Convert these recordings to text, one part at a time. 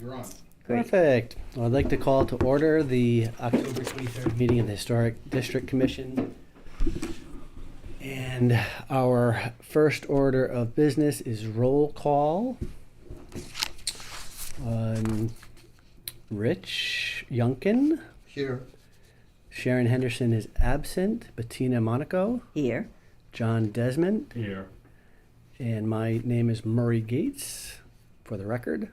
You're on. Great. Perfect. Well, I'd like to call to order the October 23rd meeting of the Historic District Commission. And our first order of business is roll call. Rich Yunkin. Here. Sharon Henderson is absent. Bettina Monaco. Here. John Desmond. Here. And my name is Murray Gates, for the record.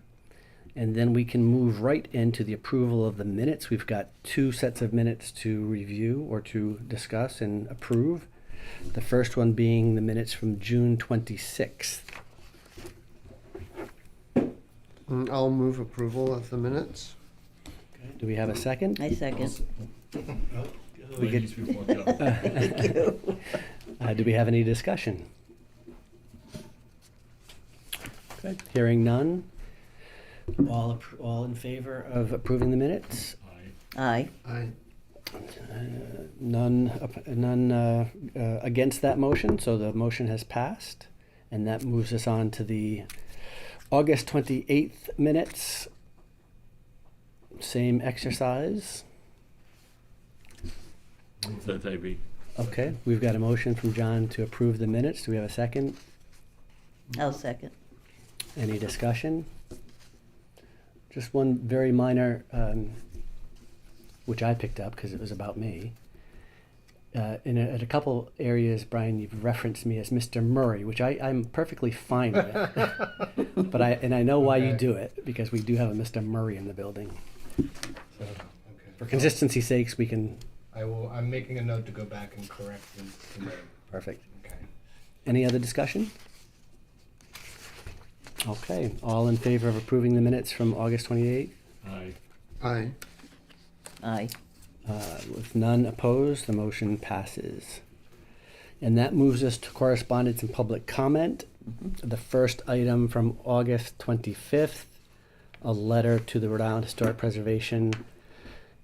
And then we can move right into the approval of the minutes. We've got two sets of minutes to review or to discuss and approve. The first one being the minutes from June 26th. I'll move approval of the minutes. Okay. Do we have a second? I second. We could- Ladies before gentlemen. Do we have any discussion? Okay. Hearing none. All in favor of approving the minutes? Aye. Aye. None against that motion, so the motion has passed. And that moves us on to the August 28th minutes. Same exercise. Move that they be. Okay, we've got a motion from John to approve the minutes. Do we have a second? I'll second. Any discussion? Just one very minor, which I picked up because it was about me. At a couple areas, Brian, you've referenced me as Mr. Murray, which I'm perfectly fine with. But I know why you do it, because we do have a Mr. Murray in the building. So, Okay. for consistency's sakes, we can. I'm making a note to go back and correct the name. Perfect. Okay. Any other discussion? Okay, all in favor of approving the minutes from August 28th? Aye. Aye. Aye. With none opposed, the motion passes. And that moves us to correspondence and public comment. The first item from August 25th, a letter to the Rhode Island Historic Preservation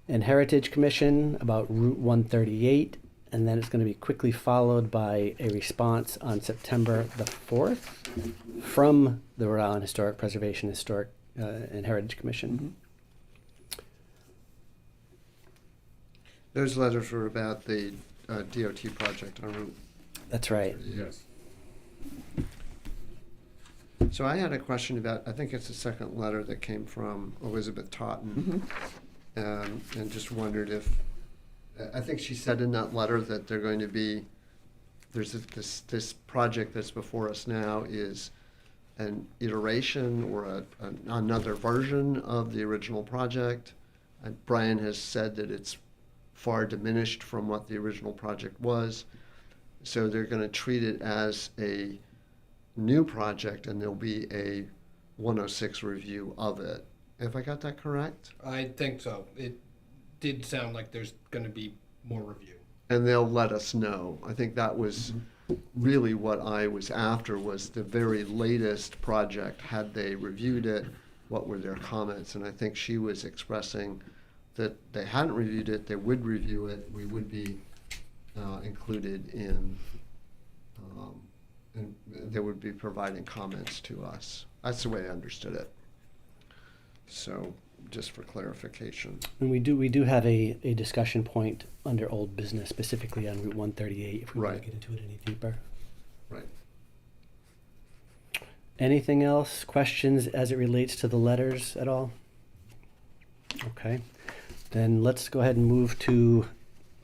and Heritage Commission about Route 138. And then it's going to be quickly followed by a response on September the 4th from the Rhode Island Historic Preservation and Heritage Commission. Those letters were about the DOT project en route. That's right. Yes. So I had a question about, I think it's the second letter that came from Elizabeth Totten. And just wondered if, I think she said in that letter that they're going to be, there's this project that's before us now is an iteration or another version of the original project. And Brian has said that it's far diminished from what the original project was. So they're going to treat it as a new project and there'll be a 106 review of it. Have I got that correct? I think so. It did sound like there's going to be more review. And they'll let us know. I think that was really what I was after, was the very latest project. Had they reviewed it? What were their comments? And I think she was expressing that they hadn't reviewed it, they would review it, we would be included in, and they would be providing comments to us. That's the way I understood it. So, just for clarification. And we do have a discussion point under old business, specifically on Route 138, if we want Right. to get into it any deeper. Right. Anything else, questions as it relates to the letters at all? Okay, then let's go ahead and move to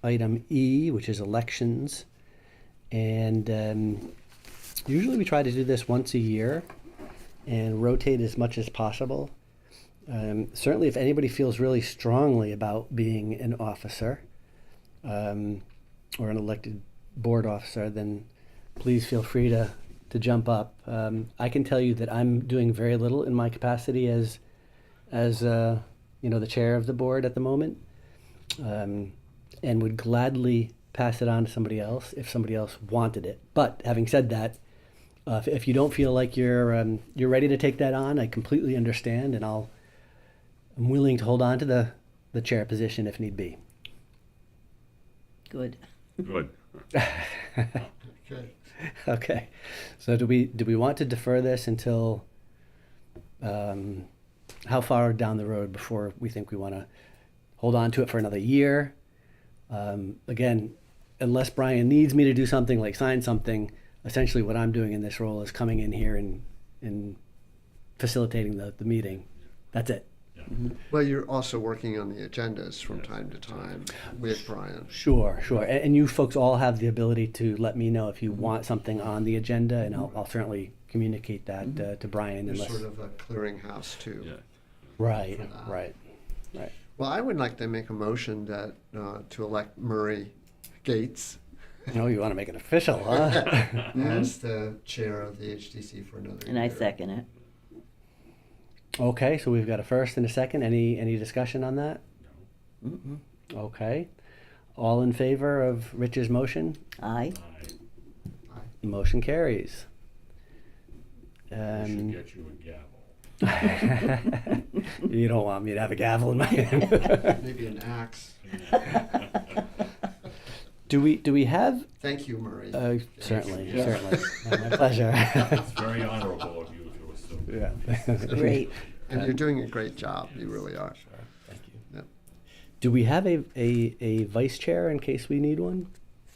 item E, which is elections. And usually we try to do this once a year and rotate as much as possible. Certainly if anybody feels really strongly about being an officer or an elected board officer, then please feel free to jump up. I can tell you that I'm doing very little in my capacity as the chair of the board at the moment, and would gladly pass it on to somebody else if somebody else wanted it. But having said that, if you don't feel like you're ready to take that on, I completely understand, and I'm willing to hold on to the chair position if need be. Good. Good. Okay. Okay, so do we want to defer this until how far down the road before we think we want to hold on to it for another year. Again, unless Brian needs me to do something like sign something, essentially what I'm doing in this role is coming in here and facilitating the meeting. That's it. Well, you're also working on the agendas from time to time with Brian. Sure. And you folks all have the ability to let me know if you want something on the agenda, and I'll certainly communicate that to Brian. You're Unless, sort of a clearinghouse too. Yeah. right. Well, I would like to make a motion that, to elect Murray Gates No, you want to make it official, huh? as the chair of the HDC for another year. And I second it. Okay, so we've got a first and a second. Any discussion on that? Mm-mm. Okay. All in favor of Rich's motion? Aye. Motion carries. I should Um, get you a gavel. you don't want me to have a gavel in my hand. Maybe an axe. Do we have? Thank you, Murray. Certainly. Yeah. My pleasure. It's very honorable of you to assume. Yeah. Great. And you're doing a great job. You really are. Thank you. Yep. Do we have a vice chair in case we need one?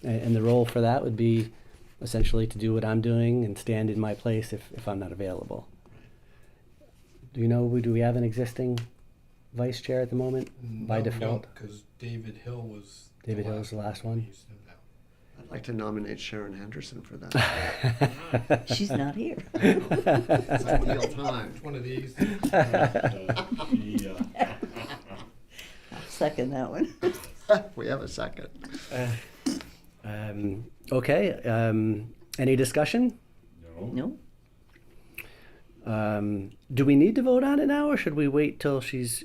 And the role for that would be essentially to do what I'm doing and stand in my place if I'm not available. Do you know, do we have an existing vice chair at the moment by default? Because David Hill was. David Hill's the last one? So no. I'd like to nominate Sharon Henderson for that. She's not here. It's ideal time. One of these. She, I'll second that one. We have a second. Okay. Any discussion? no. No? Do we need to vote on it now, or should we wait till she's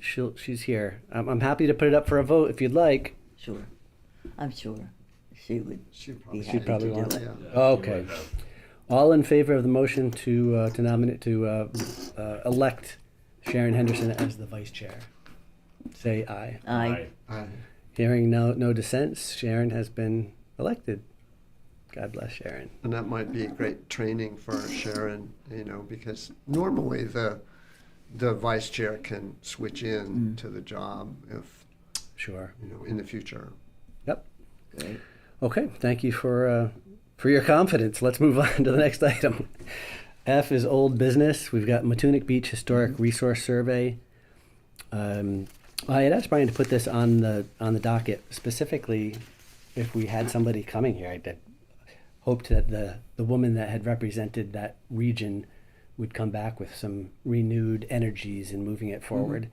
here? I'm happy to put it up for a vote if you'd like. Sure. I'm sure she would. She'd Be probably, happy probably to want do it. it. Yeah. Yeah, Okay. she might have. All in favor of the motion to nominate elect Sharon Henderson as the vice chair? Say aye. Aye. Hearing no dissents, Sharon has been elected. God bless Sharon. And that might be great training for Sharon, because normally the vice chair can switch in to the job if, Sure. in the future. Yep. Great. Okay. Thank you for your confidence. Let's move on to the next item. F is old business. We've got Matunic Beach Historic Resource Survey. I had asked Brian to put this on the docket specifically if we had somebody coming here. I hoped that the woman that had represented that region would come back with some renewed energies in moving it forward.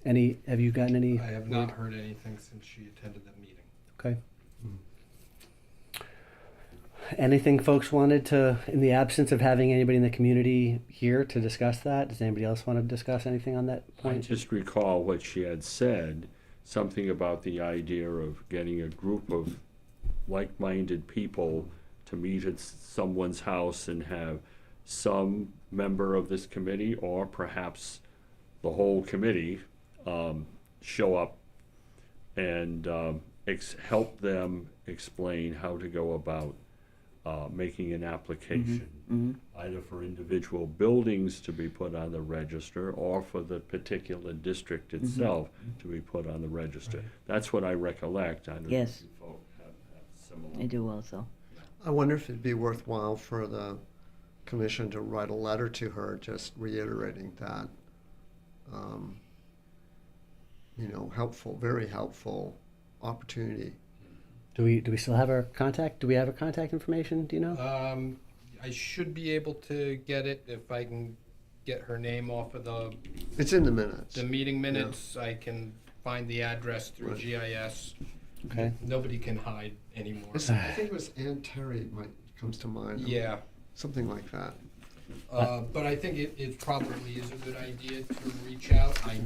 Have you gotten any? I have not heard anything since she attended the meeting. Okay. Anything folks wanted to, in the absence of having anybody in the community here to discuss that, does anybody else want to discuss anything on that I point? just recall what she had said, something about the idea of getting a group of like-minded people to meet at someone's house and have some member of this committee, or perhaps the whole committee, show up and help them explain how to go about making an application, either for individual buildings to be put on the register or for the particular district itself to be put on the register. That's what I recollect. I don't know Yes. if you folks have similar. I do also. I wonder if it'd be worthwhile for the commission to write a letter to her, just reiterating that, helpful, very helpful opportunity. Do we still have her contact? Do we have her contact information? Do you know? I should be able to get it if I can get her name off of It's in the minutes. the meeting minutes. I can find the address through Right. GIS. Okay. Nobody can hide anymore. I think it was Ann Terry comes to mind. Yeah. Something like that. But I think it probably is a good idea to reach out. I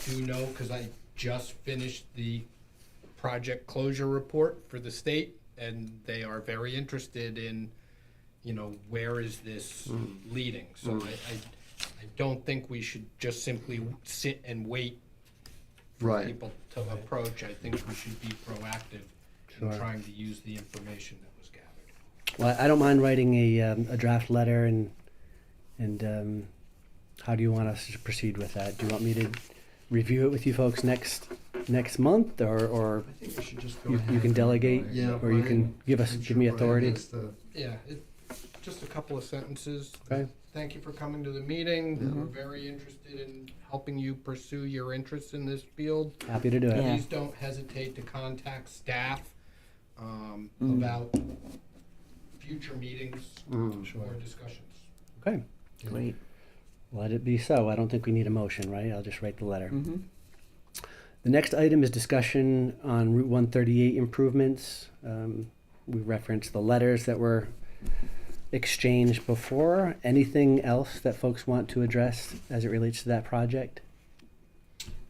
do know, because I just finished the project closure report for the state, and they are very interested in, where is this leading? So I don't think we should just simply sit and wait for Right. people to approach. I think we should be proactive Sure. in trying to use the information that was gathered. Well, I don't mind writing a draft letter and how do you want us to proceed with that? Do you want me to review it with you folks next month, or I think we should just go you ahead. can delegate, Yeah, or you can Brian- give I'm sure me Brian authority? has the- Yeah, just a couple of sentences. Okay. Thank you for coming to the meeting. Yeah. We're very interested in helping you pursue your interests in this field. Happy to do it. Yeah. Please don't hesitate to contact staff Mm. about future meetings or discussions. Okay, Great. let it be so. I don't think we need a motion, right? I'll just write the letter. Mm-hmm. The next item is discussion on Route 138 improvements. We referenced the letters that were exchanged before. Anything else that folks want to address as it relates to that project?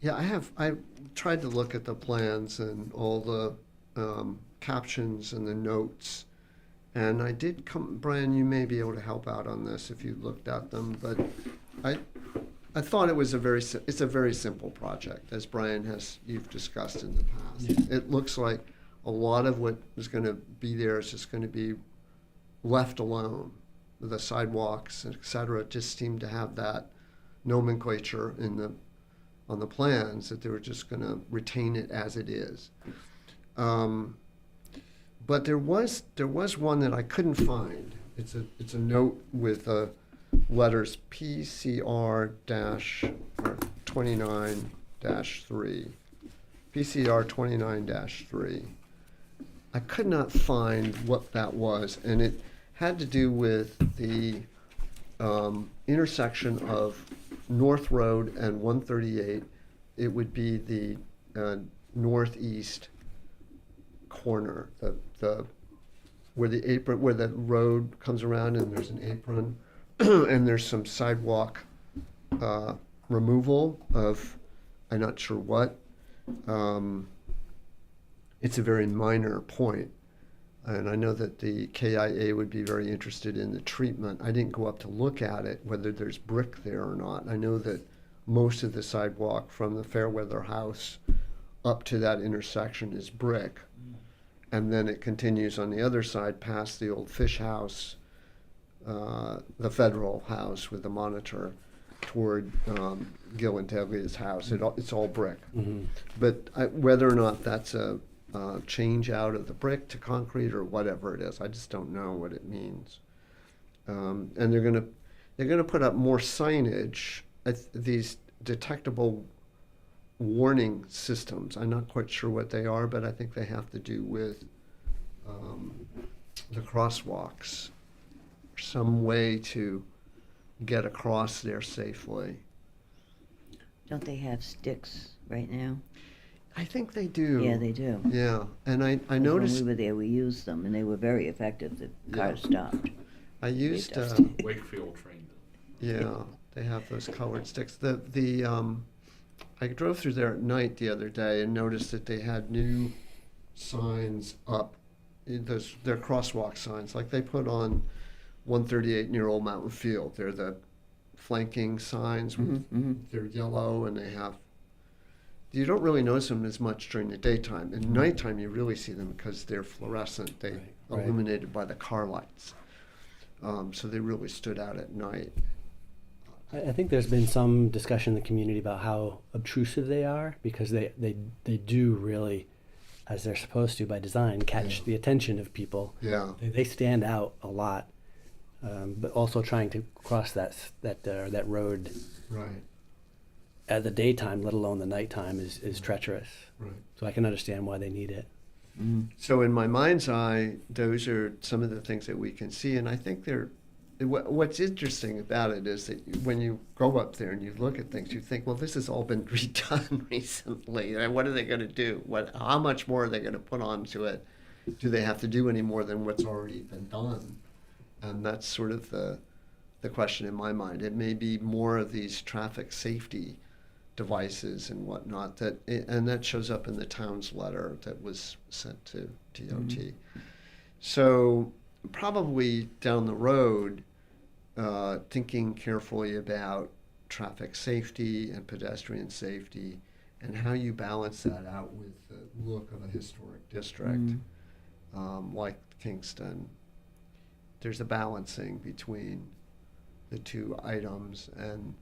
Yeah, I tried to look at the plans and all the captions and the notes. And I did Brian, you may be able to help out on this if you looked at them, but I thought it's a very simple project, as you've discussed in the past. It looks like a lot of what is going to be there is just going to be left alone. The sidewalks, et cetera, just seem to have that nomenclature on the plans that they were just going to retain it as it is. But there was one that I couldn't find. It's a note with letters PCR 29-3. PCR 29-3. I could not find what that was, and it had to do with the intersection of North Road and 138. It would be the northeast corner, where the apron, where the road comes around and there's an apron, and there's some sidewalk removal of, I'm not sure what. It's a very minor point, and I know that the KIA would be very interested in the treatment. I didn't go up to look at it, whether there's brick there or not. I know that most of the sidewalk from the Fairweather House up to that intersection is brick. And then it continues on the other side past the old fish house, the federal house with the monitor, toward Gil and Taglia's house. It's all brick. Mm-hmm. But whether or not that's a change out of the brick to concrete or whatever it is, I just don't know what it means. And they're gonna put up more signage. These detectable warning systems. I'm not quite sure what they are, but I think they have to do with the crosswalks. Some way to get across there safely. Don't they have sticks right now? I think they do. Yeah, they do. Yeah, and I 'Cause noticed. when we were there, we used them, and they were very effective. The cars stopped. I used. dusty. Wakefield trained them. Yeah, they have those colored sticks. I drove through there at night the other day and noticed that they had new signs up. They're crosswalk signs, like they put on 138 near Old Mountain Field. They're the flanking signs. They're yellow, and they have. You don't really notice them as much during the daytime. In nighttime, you really see them because they're fluorescent. They Right. illuminated by the car lights. So they really stood out at night. I think there's been some discussion in the community about how obtrusive they are, because they do really, as they're supposed to by design, catch the attention of people. Yeah. They stand out a lot, but also trying to cross that road Right. at the daytime, let alone the nighttime, is treacherous. Right. So I can understand why they need it. So in my mind's eye, those are some of the things that we can see, and I think what's interesting about it is that when you go up there and you look at things, you think, well, this has all been redone recently. And what are they going to do? How much more are they going to put onto it? Do they have to do any more than what's already been done? And that's sort of the question in my mind. It may be more of these traffic safety devices and whatnot, and that shows up in the town's letter that was sent to DOT. So probably down the road, thinking carefully about traffic safety and pedestrian safety and how you balance that out with the look of a historic district like Kingston. There's a balancing between the two items, and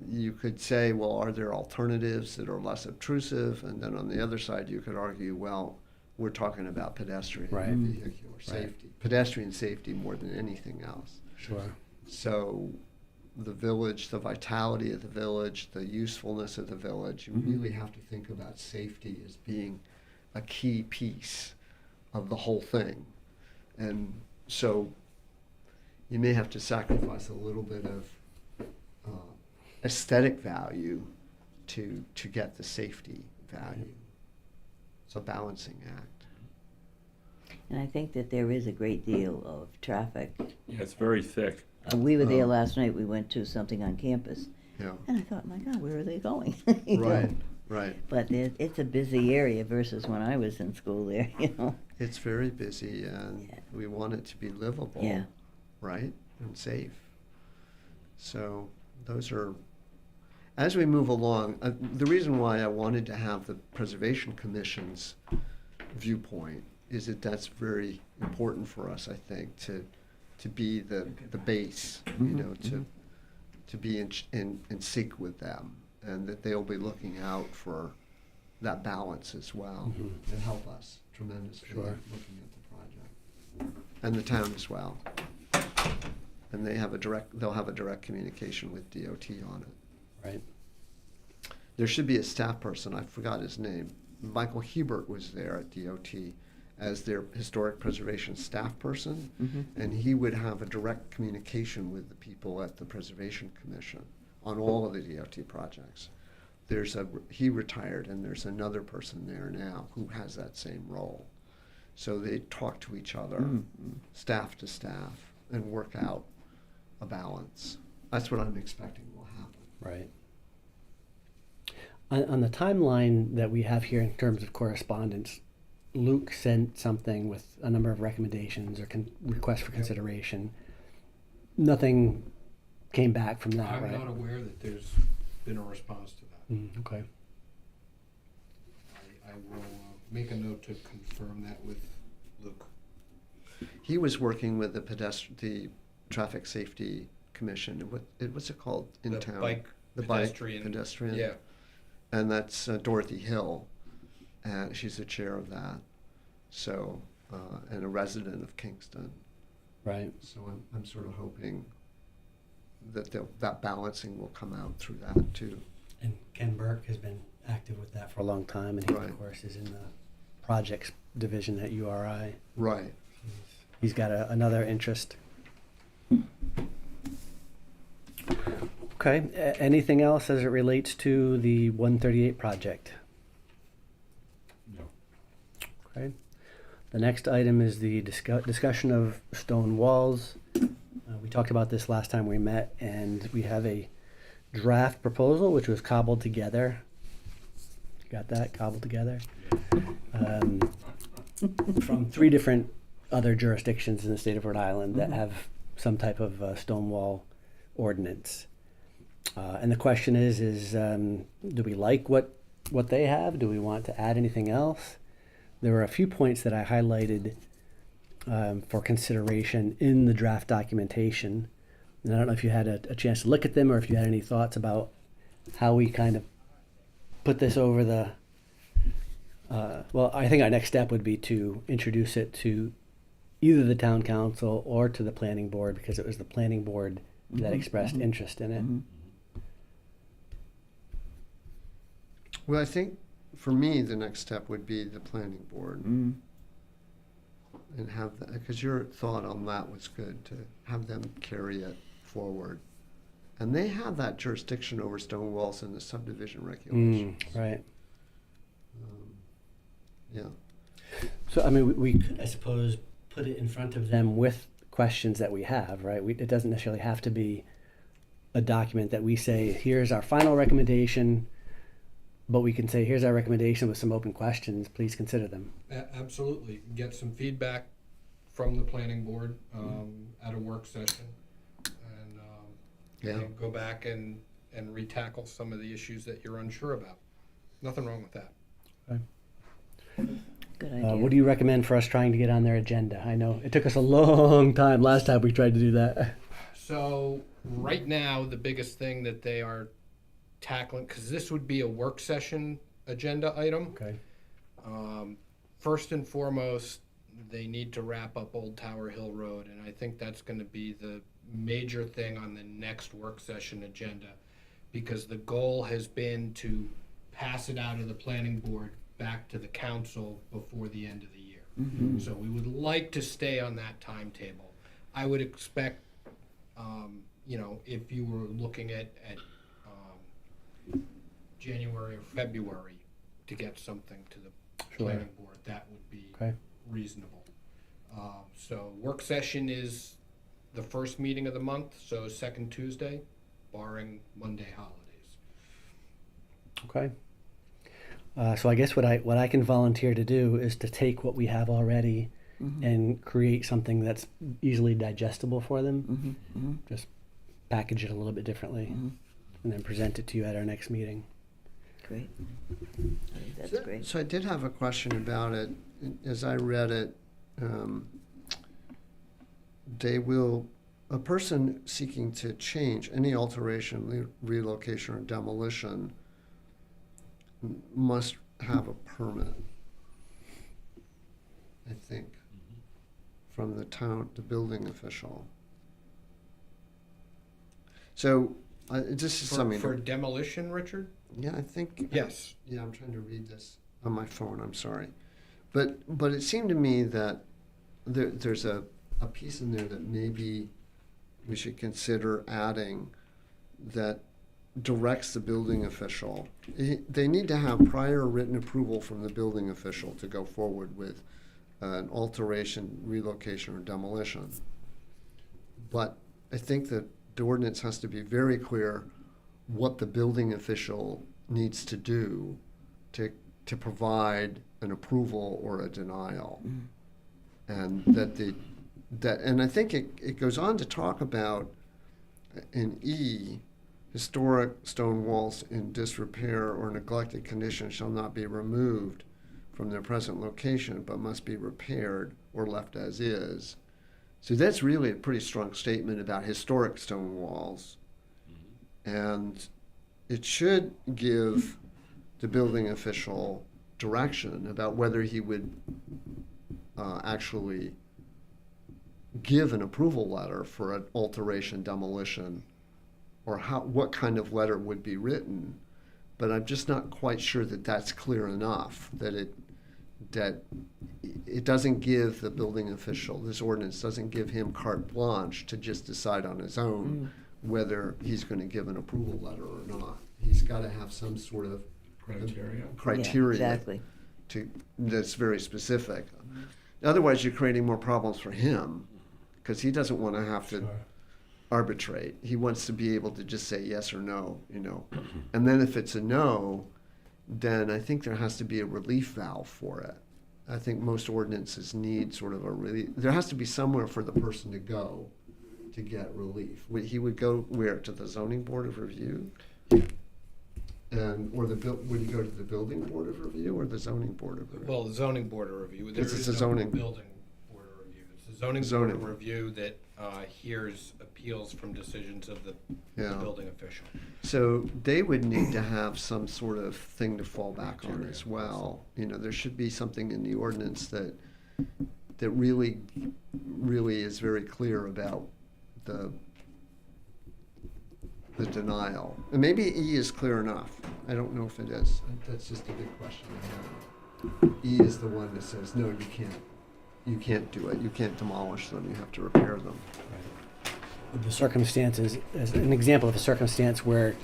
you could say, well, are there alternatives that are less obtrusive? And then on the other side, you could argue, well, we're talking about pedestrian Right. and vehicular safety, pedestrian safety more than anything else. Sure. So the village, the vitality of the village, the usefulness of the village, you really have to think about safety as being a key piece of the whole thing. And so you may have to sacrifice a little bit of aesthetic value to get the safety value. It's a balancing act. And I think that there is a great deal of traffic. Yeah, it's very thick. We were there Oh. last night, we went to something on campus, Yeah. and I thought, my God, where are they going? You know? Right, right. But it's a busy area versus when I was in school there, you know? It's very busy and Yeah. we want it to be livable, Yeah. right, and safe. So those are, as we move along, the reason why I wanted to have the Preservation Commission's viewpoint is that that's very important for us, I think, to be the base, you know, to be in sync with them, and that they'll be looking out for that balance as well, to help us tremendously Sure. looking at the project. And the town as well. And they'll have a direct communication with DOT on it. Right. There should be a staff person, I forgot his name. Michael Hebert was there at DOT as their historic preservation staff person, and he would have a direct communication with the people at the Preservation Commission on all of the DOT projects. He retired, and there's another person there now who has that same role. So they talk to each other, staff to staff, and work out a balance. That's what I'm expecting will happen. Right. On the timeline that we have here in terms of correspondence, Luke sent something with a number of recommendations or requests for consideration. Nothing came back from that, I'm right? not aware that there's been a response to that. Okay. I will make a note to confirm that with Luke. He was working with the Traffic Safety Commission. What's it called in The town? bike The pedestrian. bike pedestrian. Yeah. And that's Dorothy Hill, and she's the chair of that. So, and a resident of Kingston. Right. So I'm sort of hoping that that balancing will come out through that too. And Ken Burke has been active with that for a long time, and he, Right. of course, is in the projects division at URI. Right. He's got another interest. Okay. Anything else as it relates to the 138 project? No. Okay. The next item is the discussion of stone walls. We talked about this last time we met, and we have a draft proposal which was cobbled together. You got that? Cobbled together? From 3 different other jurisdictions in the state of Rhode Island that have some type of stone wall ordinance. And the question is do we like what they have? Do we want to add anything else? There were a few points that I highlighted for consideration in the draft documentation. And I don't know if you had a chance to look at them or if you had any thoughts about how we kind of put this over the... well, I think our next step would be to introduce it to either the town council or to the planning board, because it was the planning board that expressed interest in it. Well, I think for me, the next step would be the planning board. And have that, because your thought on that was good, to have them carry it forward. And they have that jurisdiction over stone walls in the subdivision regulations. Right. Yeah. So, I mean, we could, I suppose, put it in front of them with questions that we have, right? It doesn't necessarily have to be a document that we say, here's our final recommendation, but we can say, here's our recommendation with some open questions, please consider them. Absolutely. Get some feedback from the planning board at a work session. Yeah. And go back and retackle some of the issues that you're unsure about. Nothing wrong with that. Good idea. What do you recommend for us trying to get on their agenda? I know it took us a long time last time we tried to do that. So right now, the biggest thing that they are tackling, because this would be a work session agenda item. Okay. First and foremost, they need to wrap up Old Tower Hill Road, and I think that's gonna be the major thing on the next work session agenda, because the goal has been to pass it out of the planning board back to the council before the end of the year. So we would like to stay on that timetable. I would expect, you know, if you were looking at January or February to get something to the Sure. planning board, that would be Okay. reasonable. So work session is the first meeting of the month, so second Tuesday, barring Monday holidays. Okay. So I guess what I can volunteer to do is to take what we have already and create something that's easily digestible for them. Just package it a little bit differently, and then present it to you at our next meeting. Great. I think that's great. So I did have a question about it. As I read it, a person seeking to change any alteration, relocation, or demolition must have a permit, I think, from the town, the building official. So, this is something. For demolition, Richard? Yeah, I think. Yes. Yeah, I'm trying to read this on my phone, I'm sorry. But it seemed to me that there's a piece in there that maybe we should consider adding that directs the building official. They need to have prior written approval from the building official to go forward with an alteration, relocation, or demolition. But I think that the ordinance has to be very clear what the building official needs to do to provide an approval or a denial. And and I think it goes on to talk about in E, historic stone walls in disrepair or neglected condition shall not be removed from their present location, but must be repaired or left as is. So that's really a pretty strong statement about historic stone walls. And it should give the building official direction about whether he would actually give an approval letter for an alteration, demolition, or what kind of letter would be written. But I'm just not quite sure that that's clear enough, that it doesn't give the building official, this ordinance doesn't give him carte blanche to just decide on his own whether he's going to give an approval letter or not. He's got to have some sort of criteria Yeah, exactly. that's very specific. Otherwise, you're creating more problems for him, because he doesn't want to have to arbitrate. He wants to be able to just say yes or no, you know. And then if it's a no, then I think there has to be a relief valve for it. I think most ordinances need sort of a relief. There has to be somewhere for the person to go to get relief. He would go where? To the zoning board of review? Would he go to the building board of review or the zoning board of review? Well, the zoning board of review. There It's is a no zoning- building board of review. It's the zoning board Zoning. of review that hears appeals from decisions of the Yeah. building official. So they would need to have some sort of thing to fall back on as well. You know, there should be something in the ordinance that really is very clear about the denial. And maybe E is clear enough. I don't know if it is. That's just a big question I have. E is the one that says, no, you can't do it. You can't demolish them. You have to repair them. The circumstances, as an example of a circumstance where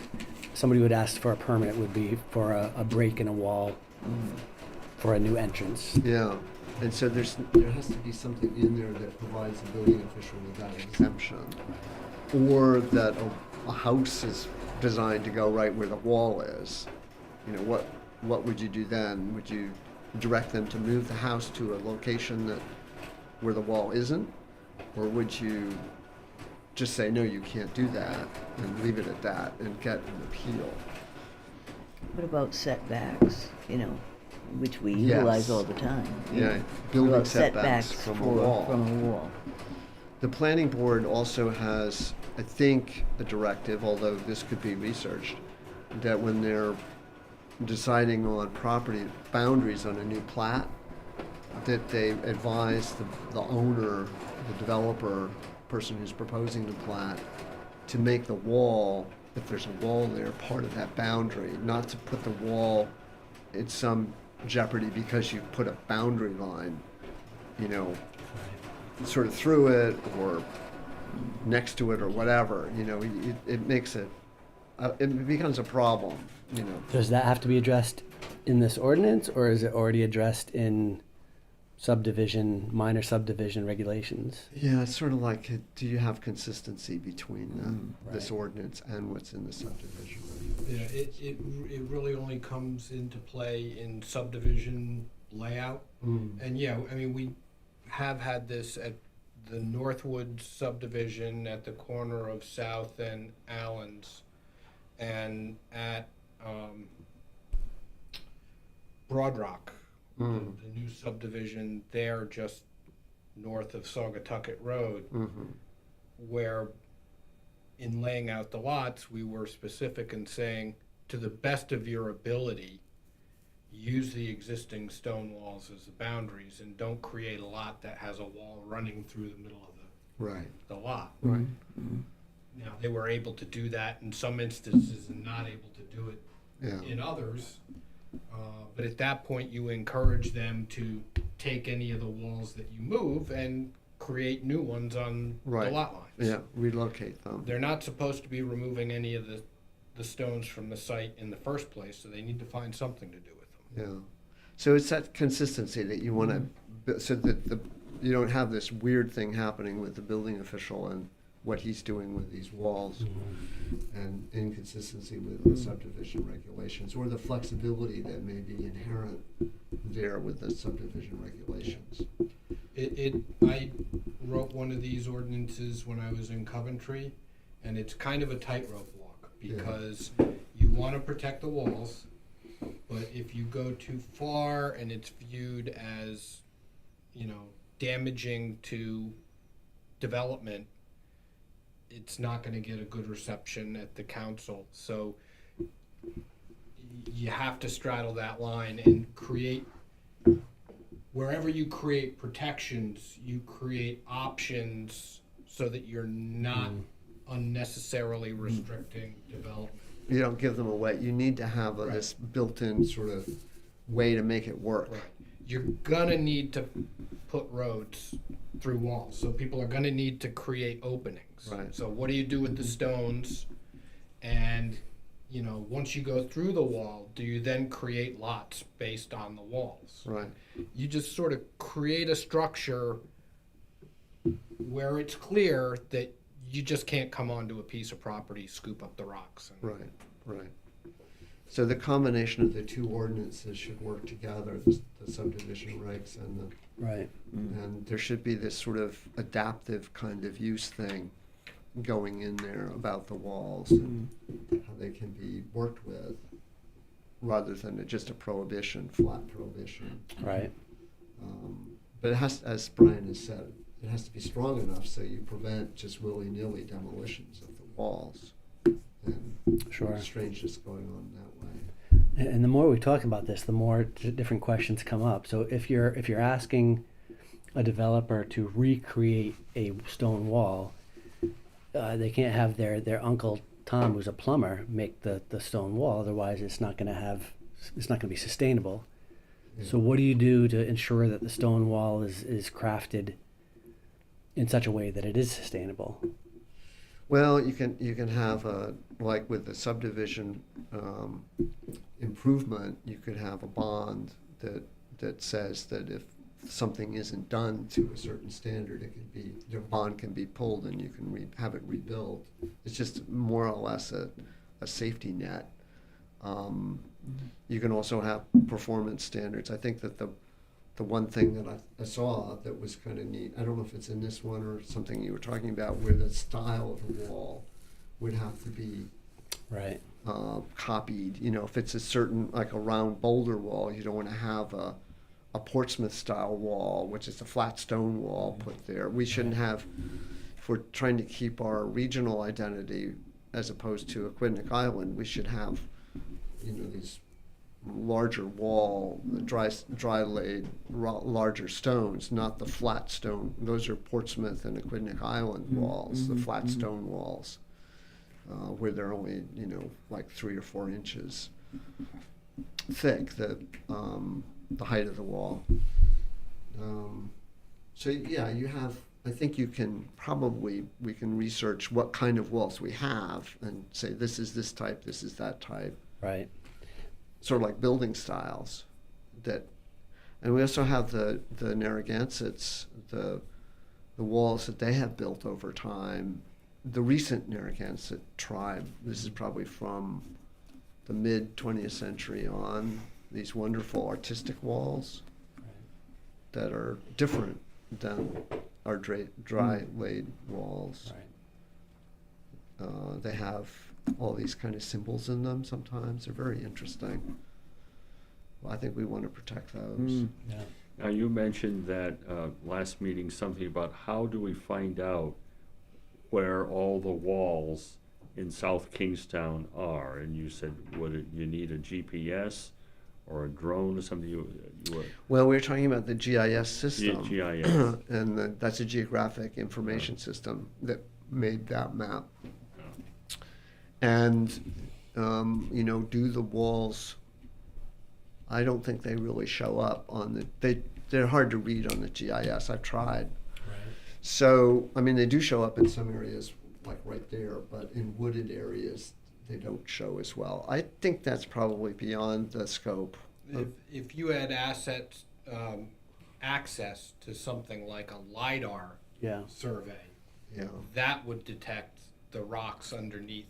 somebody would ask for a permit would be for a break in a wall for a new entrance. Yeah, and so there has to be something in there that provides the building official with that exemption. Or that a house is designed to go right where the wall is. You know, what would you do then? Would you direct them to move the house to a location where the wall isn't? Or would you just say, no, you can't do that, and leave it at that, and get an appeal? What about setbacks, you know, which we utilize all the time? Yeah, What building about setbacks from a wall. From a wall. The planning board also has, I think, a directive, although this could be researched, that when they're deciding on property boundaries on a new plat, that they advise the owner, the developer, person who's proposing the plat, to make the wall, if there's a wall there, part of that boundary, not to put the wall in some jeopardy because you put a boundary line, you know, sort of through it or next to it or whatever, you know, it makes it, it becomes a problem, you know. Does that have to be addressed in this ordinance, or is it already addressed in subdivision, minor subdivision regulations? Yeah, it's sort of like, do you have consistency between this Right. ordinance and what's in the subdivision? Yeah, it really only comes into play in subdivision layout. And yeah, I mean, we have had this at the Northwood subdivision at the corner of South and Allen's, and at Broad Rock, the new subdivision there just north of Saugatucket Road, where in laying out the lots, we were specific in saying, to the best of your ability, use the existing stone walls as the boundaries and don't create a lot that has a wall running through the middle of Right. the lot. Right. Now, they were able to do that in some instances and not able to do it Yeah. in others. But at that point, you encourage them to take any of the walls that you move and create new ones on the Right. lot lines. Yeah, relocate them. They're not supposed to be removing any of the stones from the site in the first place, so they need to find something to do with them. Yeah. So it's that consistency that you want to, so that you don't have this weird thing happening with the building official and what he's doing with these walls, and inconsistency with the subdivision regulations, or the flexibility that may be inherent there with the subdivision regulations. I wrote one of these ordinances when I was in Coventry, and it's kind of a tightrope walk, because you want to protect the walls, but if you go too far and it's viewed as, you know, damaging to development, it's not going to get a good reception at the council. So you have to straddle that line and create, wherever you create protections, you create options so that you're not unnecessarily restricting development. You don't give them away. You need to have Right. this built-in sort of way to make it work. Right. You're gonna need to put roads through walls, so people are gonna need to create openings. Right. So what do you do with the stones? And, you know, once you go through the wall, do you then create lots based on the walls? Right. You just sort of create a structure where it's clear that you just can't come onto a piece of property, scoop up the rocks. And Right, right. So the combination of the two ordinances should work together, the subdivision regs and the, Right. and there should be this sort of adaptive kind of use thing going in there about the walls and how they can be worked with, rather than just a prohibition, flat prohibition. Right. But it has, as Brian has said, it has to be strong enough so you prevent just willy-nilly demolitions of the walls and Sure. strangeness going on that way. And the more we talk about this, the more different questions come up. So if you're asking a developer to recreate a stone wall, they can't have their uncle Tom, who's a plumber, make the stone wall. Otherwise, it's not going to be sustainable. So what do you do to ensure that the stone wall is crafted in such a way that it is sustainable? Well, you can have like with the subdivision improvement, you could have a bond that says that if something isn't done to a certain standard, it could be, the bond can be pulled and you can have it rebuilt. It's just more or less a safety net. You can also have performance standards. I think that the one thing that I saw that was kind of neat, I don't know if it's in this one or something you were talking about, where the style of the wall would have to be Right. copied. You know, if it's a certain, like a round boulder wall, you don't want to have a Portsmouth style wall, which is a flat stone wall put there. We shouldn't have, if we're trying to keep our regional identity as opposed to Aquidneck Island, we should have these larger wall, dry laid, larger stones, not the flat stone. Those are Portsmouth and Aquidneck Island walls, the flat stone walls, where they're only, like 3 or 4 inches thick, the height of the wall. So yeah, I think we can research what kind of walls we have and say, this is this type, this is that type. Right. Sort of like building styles and we also have the Narragansetts, the walls that they have built over time. The recent Narragansett tribe, this is probably from the mid 20th century on, these wonderful artistic walls that are different than our dry laid walls. Right. They have all these kind of symbols in them sometimes. They're very interesting. Well, I think we want to protect those. Yeah. Now, you mentioned that last meeting, something about how do we find out where all the walls in South Kingstown are? And you said, you need a GPS or a drone or something? Well, we were talking about the GIS system. GIS. And that's a geographic information system that made that map. And, do the walls, I don't think they really show up on they're hard to read on the GIS. I've tried. Right. So, they do show up in some areas, like right there, but in wooded areas, they don't show as well. I think that's probably beyond the scope. If you had access to something like a LiDAR Yeah. survey, Yeah. that would detect the rocks underneath,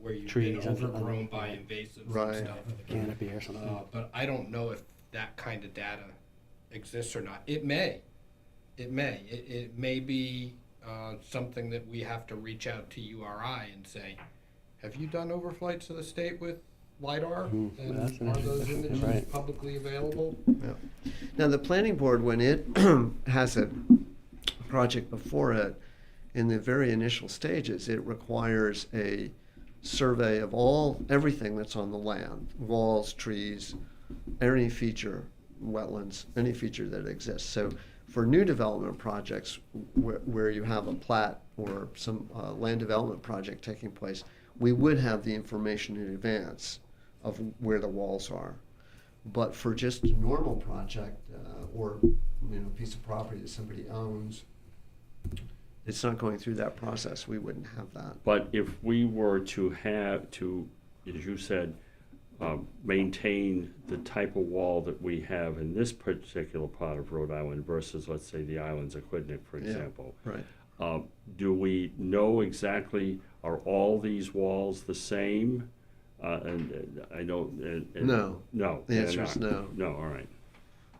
where you've Trees been under- overgrown by right. invasives Right. and stuff. Canopy or something. But I don't know if that kind of data exists or not. It may. It may be something that we have to reach out to URI and say, have you done overflights of the state with LiDAR? Well, that's And an are those interesting- images right. publicly available? Yeah. Now, the planning board, when it has a project before it, in the very initial stages, it requires a survey of everything that's on the land, walls, trees, any feature, wetlands, any feature that exists. So for new development projects where you have a plat or some land development project taking place, we would have the information in advance of where the walls are. But for just a normal project or piece of property that somebody owns, it's not going through that process. We wouldn't have that. But if we were to as you said, maintain the type of wall that we have in this particular part of Rhode Island versus, let's say, the islands of Aquidneck, for Yeah. example, Right. do we know exactly, are all these walls the same? And I know. No. No. The they're answer is not. no. No, all right.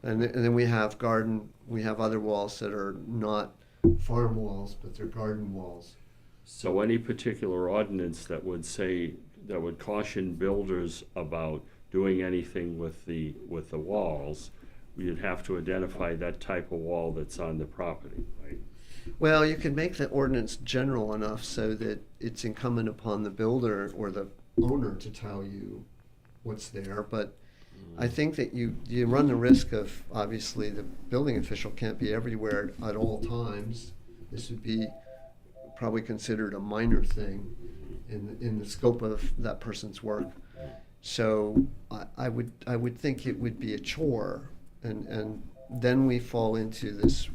And then we have other walls that are not farm walls, but they're garden walls. So any particular ordinance that would caution builders about doing anything with the walls, we'd have to identify that type of wall that's on the property, right? Well, you can make the ordinance general enough so that it's incumbent upon the builder or the owner to tell you what's there, but I think that you run the risk of, obviously, the building official can't be everywhere at all times. This would be probably considered a minor thing in the scope of that person's work. So I would think it would be a chore, and then we fall into this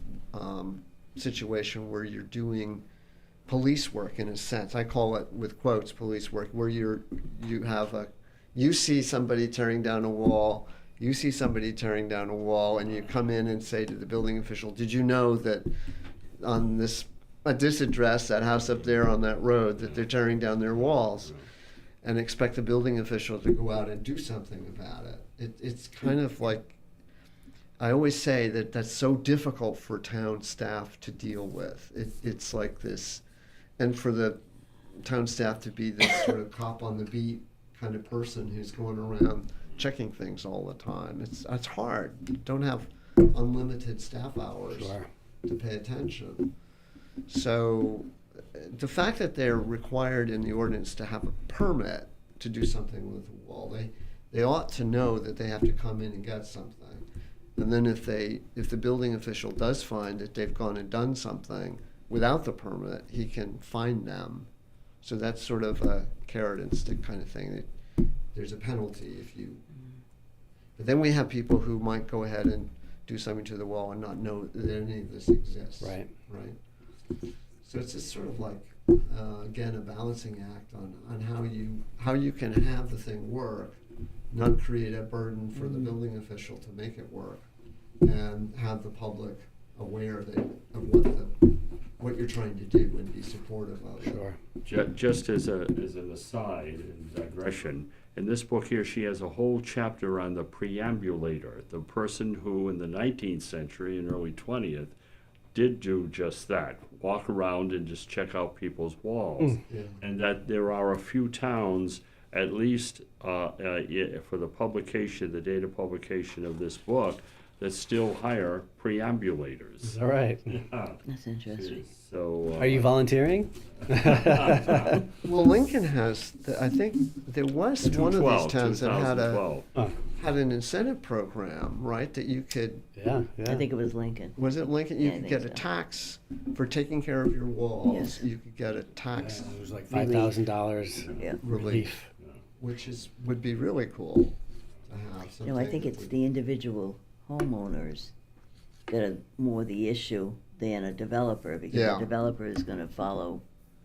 situation where you're doing police work in a sense. I call it, with quotes, police work, where you see somebody tearing down a wall, and you come in and say to the building official, did you know that on this address, that house up there on that road, that they're tearing down their walls? And expect the building official to go out and do something about it. It's kind of like, I always say that that's so difficult for town staff to deal with. It's like this, and for the town staff to be this sort of cop on the beat kind of person who's going around checking things all the time. It's hard. You don't have unlimited staff hours Sure. to pay attention. So the fact that they're required in the ordinance to have a permit to do something with the wall, they ought to know that they have to come in and get something. And then if the building official does find that they've gone and done something without the permit, he can fine them. So that's sort of a carrot and stick kind of thing. There's a penalty if you. But then we have people who might go ahead and do something to the wall and not know that any of this exists. Right. Right. So it's just sort of like, again, a balancing act on how you can have the thing work, not create a burden for the building official to make it work, and have the public aware of what you're trying to do and be supportive of it. Sure. Just as an aside and digression, in this book here, she has a whole chapter on the preambulator, the person who in the 19th century and early 20th did do just that, walk around and just check out people's walls. Yeah. And that there are a few towns, at least for the publication, the data publication of this book, that still hire preambulators. All right. Yeah. That's interesting. So. Are you volunteering? Well, Lincoln has, I think there was one of these towns that had 2012. had an incentive program, right, that you could, Yeah, yeah. I think it was Lincoln. was it Lincoln? You Yeah, I could think get a so. tax for taking care of your walls. Yes. You could get a tax It was like Relief. $5,000 Yeah. relief. which would be really cool to have. You know, I something think that it's would- the individual homeowners that are more the issue than a developer, because Yeah. a developer is gonna follow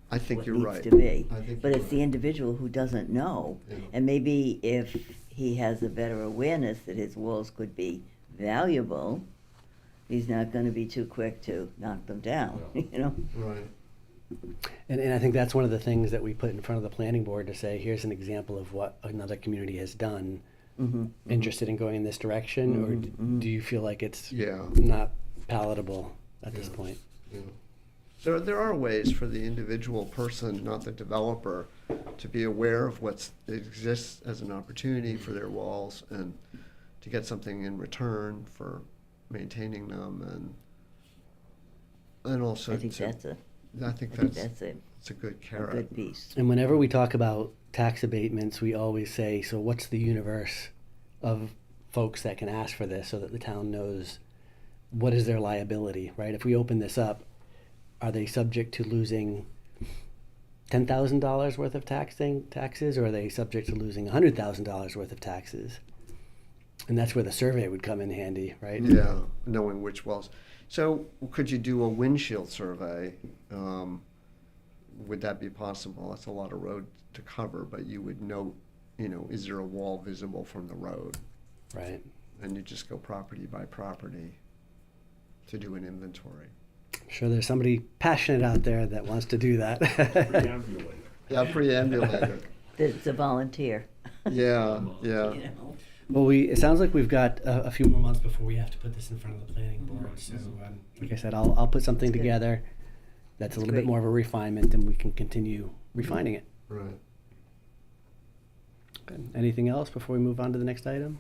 I think what you're needs right. to be. I think But you're it's the right. individual who doesn't know. Yeah. And maybe if he has a better awareness that his walls could be valuable, he's not gonna be too quick to knock them down, Yeah. you know? Right. And I think that's one of the things that we put in front of the planning board to say, here's an example of what another community has done. Mm-hmm. Interested in going in this direction, or Mhm. do you feel like it's Yeah. not palatable at this Yeah. point? Yeah. There are ways for the individual person, not the developer, to be aware of what exists as an opportunity for their walls and to get something in return for maintaining them and also I think to, that's a, I think I think that's that's it's a good a carrot. good piece. And whenever we talk about tax abatements, we always say, so what's the universe of folks that can ask for this so that the town knows what is their liability, right? If we open this up, are they subject to losing $10,000 worth of taxes, or are they subject to losing $100,000 worth of taxes? And that's where the survey would come in handy, right? Yeah, knowing which walls. So could you do a windshield survey? Would that be possible? That's a lot of road to cover, but you would know, is there a wall visible from the road? Right. And you just go property by property to do an inventory. I'm sure there's somebody passionate out there that wants to do that. Preambulator. Yeah, preambulator. It's a volunteer. Yeah, yeah. You know? Well, it sounds like we've got a few more months before we have to put this in front of the planning board. So, like I said, I'll put something That's good. together that's a little great. bit more of a refinement, and we can continue refining it. Right. Good. Anything else before we move on to the next item?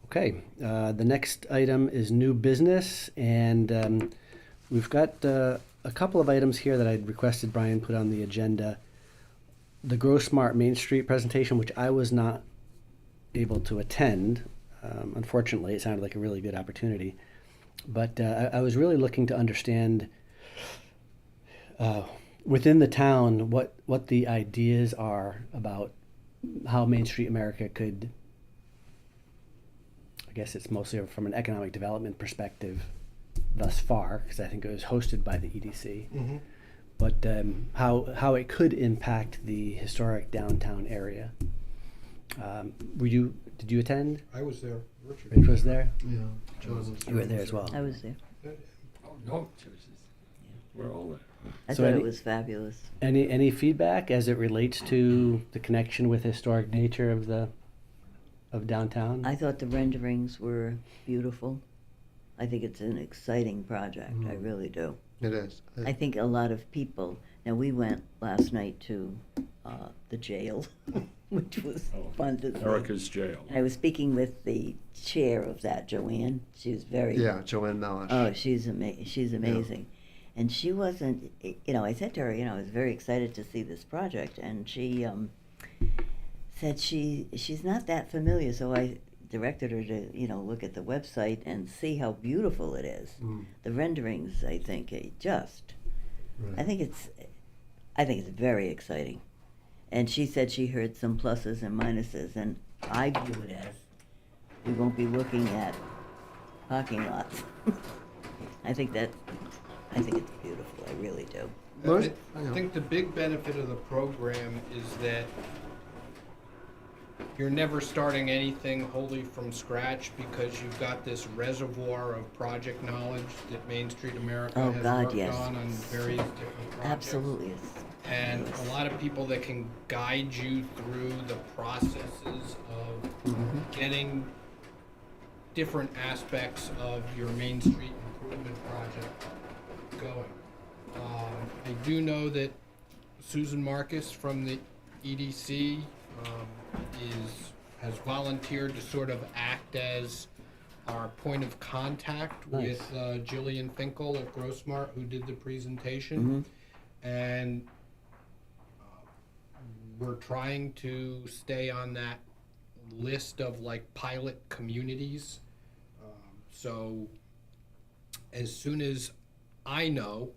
Okay, the next item is new business, and we've got a couple of items here that I'd requested Brian put on the agenda. The Grow Smart Main Street presentation, which I was not able to attend. Unfortunately, it sounded like a really good opportunity. But I was really looking to understand within the town what the ideas are about how Main Street America could, I guess it's mostly from an economic development perspective thus far, because I think it was hosted by the EDC. Mm-hmm. But how it could impact the historic downtown area. Did you attend? I was there, Richard. Rich was there? Yeah. John was You were there as well. I was there. Oh, no, we're all there. I So thought any- it was fabulous. Any feedback as it relates to the connection with historic nature of downtown? I thought the renderings were beautiful. I think it's an exciting project. I Mm. really do. It is. I think a lot of people. Now we went last night to the jail, which was Oh, fun to see. Erica's jail. And I was speaking with the chair of that, Joanne. She was very. Yeah, Joanne Malish. Oh, she's amazing, And she wasn't, I said to her, I was very excited to see this project, and she said she's not that familiar, so I directed her to, look at the website and see how beautiful it is. Mm. The renderings, I think, Right. I think it's very exciting. And she said she heard some pluses and minuses, and I view it as we won't be looking at parking lots. I think it's beautiful, I really do. I think the big benefit of the program is that you're never starting anything wholly from scratch because you've got this reservoir of project knowledge that Main Street America Oh, has God, worked yes. on various different projects. Absolutely. It's And fabulous. a lot of people that can guide you through the processes of getting different aspects of your Main Street improvement project going. I do know that Susan Marcus from the EDC has volunteered to sort of act as our point of contact Nice. with Jillian Finkel at Grossmart, who did the presentation. And we're trying to stay on that list of like pilot communities. So as soon as I know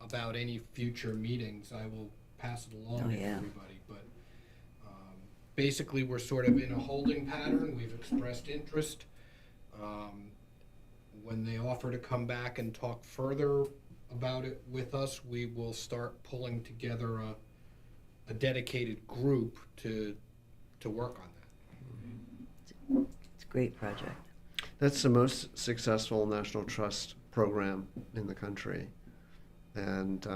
about any future meetings, I will pass it along Oh, to yeah. everybody. But basically, we're sort of in a holding pattern. We've expressed interest. When they offer to come back and talk further about it with us, we will start pulling together a dedicated group to work on that. It's a great project. That's the most successful National Trust program in the country. And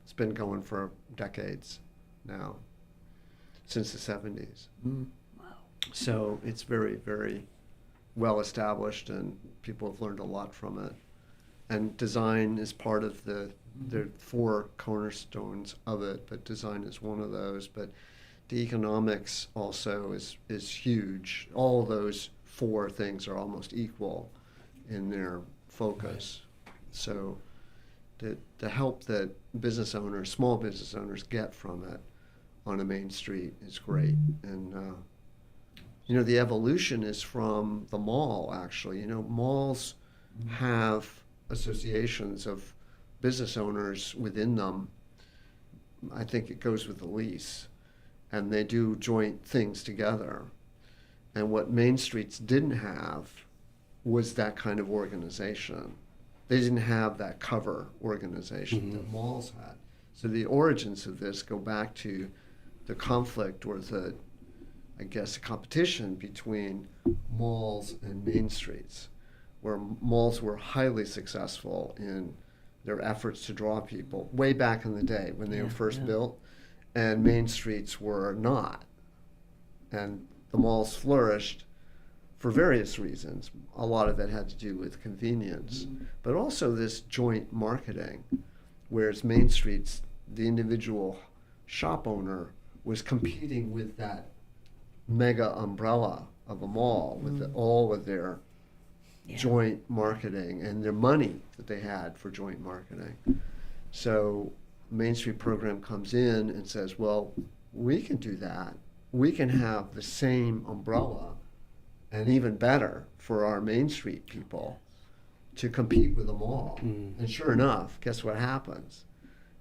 it's been going for decades now, since the 70s. So it's very, very well established, and people have learned a lot from it. And design is part of the 4 cornerstones of it, but design is one of those. But the economics also is huge. All those 4 things are almost equal in their focus. So the help that business owners, small business owners, get from it on a main street is great. And the evolution is from the mall, actually. Malls have associations of business owners within them. I think it goes with the lease, and they do joint things together. And what Main Streets didn't have was that kind of organization. They didn't have that cover organization that malls had. So the origins of this go back to the conflict, or the competition between malls and Main Streets, where malls were highly successful in their efforts to draw people way back in the day when they were first built, and Main Streets were not. And the malls flourished for various reasons. A lot of it had to do with convenience, but also this joint marketing, whereas Main Streets, the individual shop owner was competing with that mega umbrella of a mall with all of their joint marketing and their money that they had for joint marketing. So Main Street program comes in and says, well, we can do that. We can have the same umbrella, and even better for our Main Street people to compete with the mall. And sure enough, guess what happens?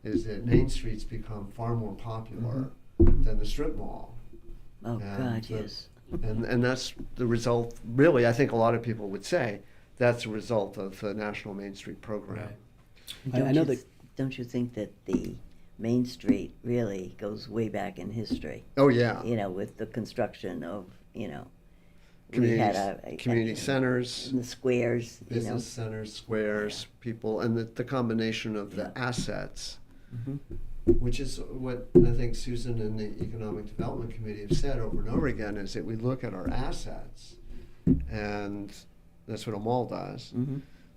Is that Main Streets become far more popular than the strip mall. Oh, And, God, yes. And that's the result, really, I think a lot of people would say, that's a result of the National Main Street program. I know that Don't you think that the Main Street really goes way back in history? Oh, yeah. With the construction of, we Community, had community centers, the squares, business centers, squares, people, and the combination of the assets, which is what I think Susan and the Economic Development Committee have said over and over again, is that we look at our assets, and that's what a mall does.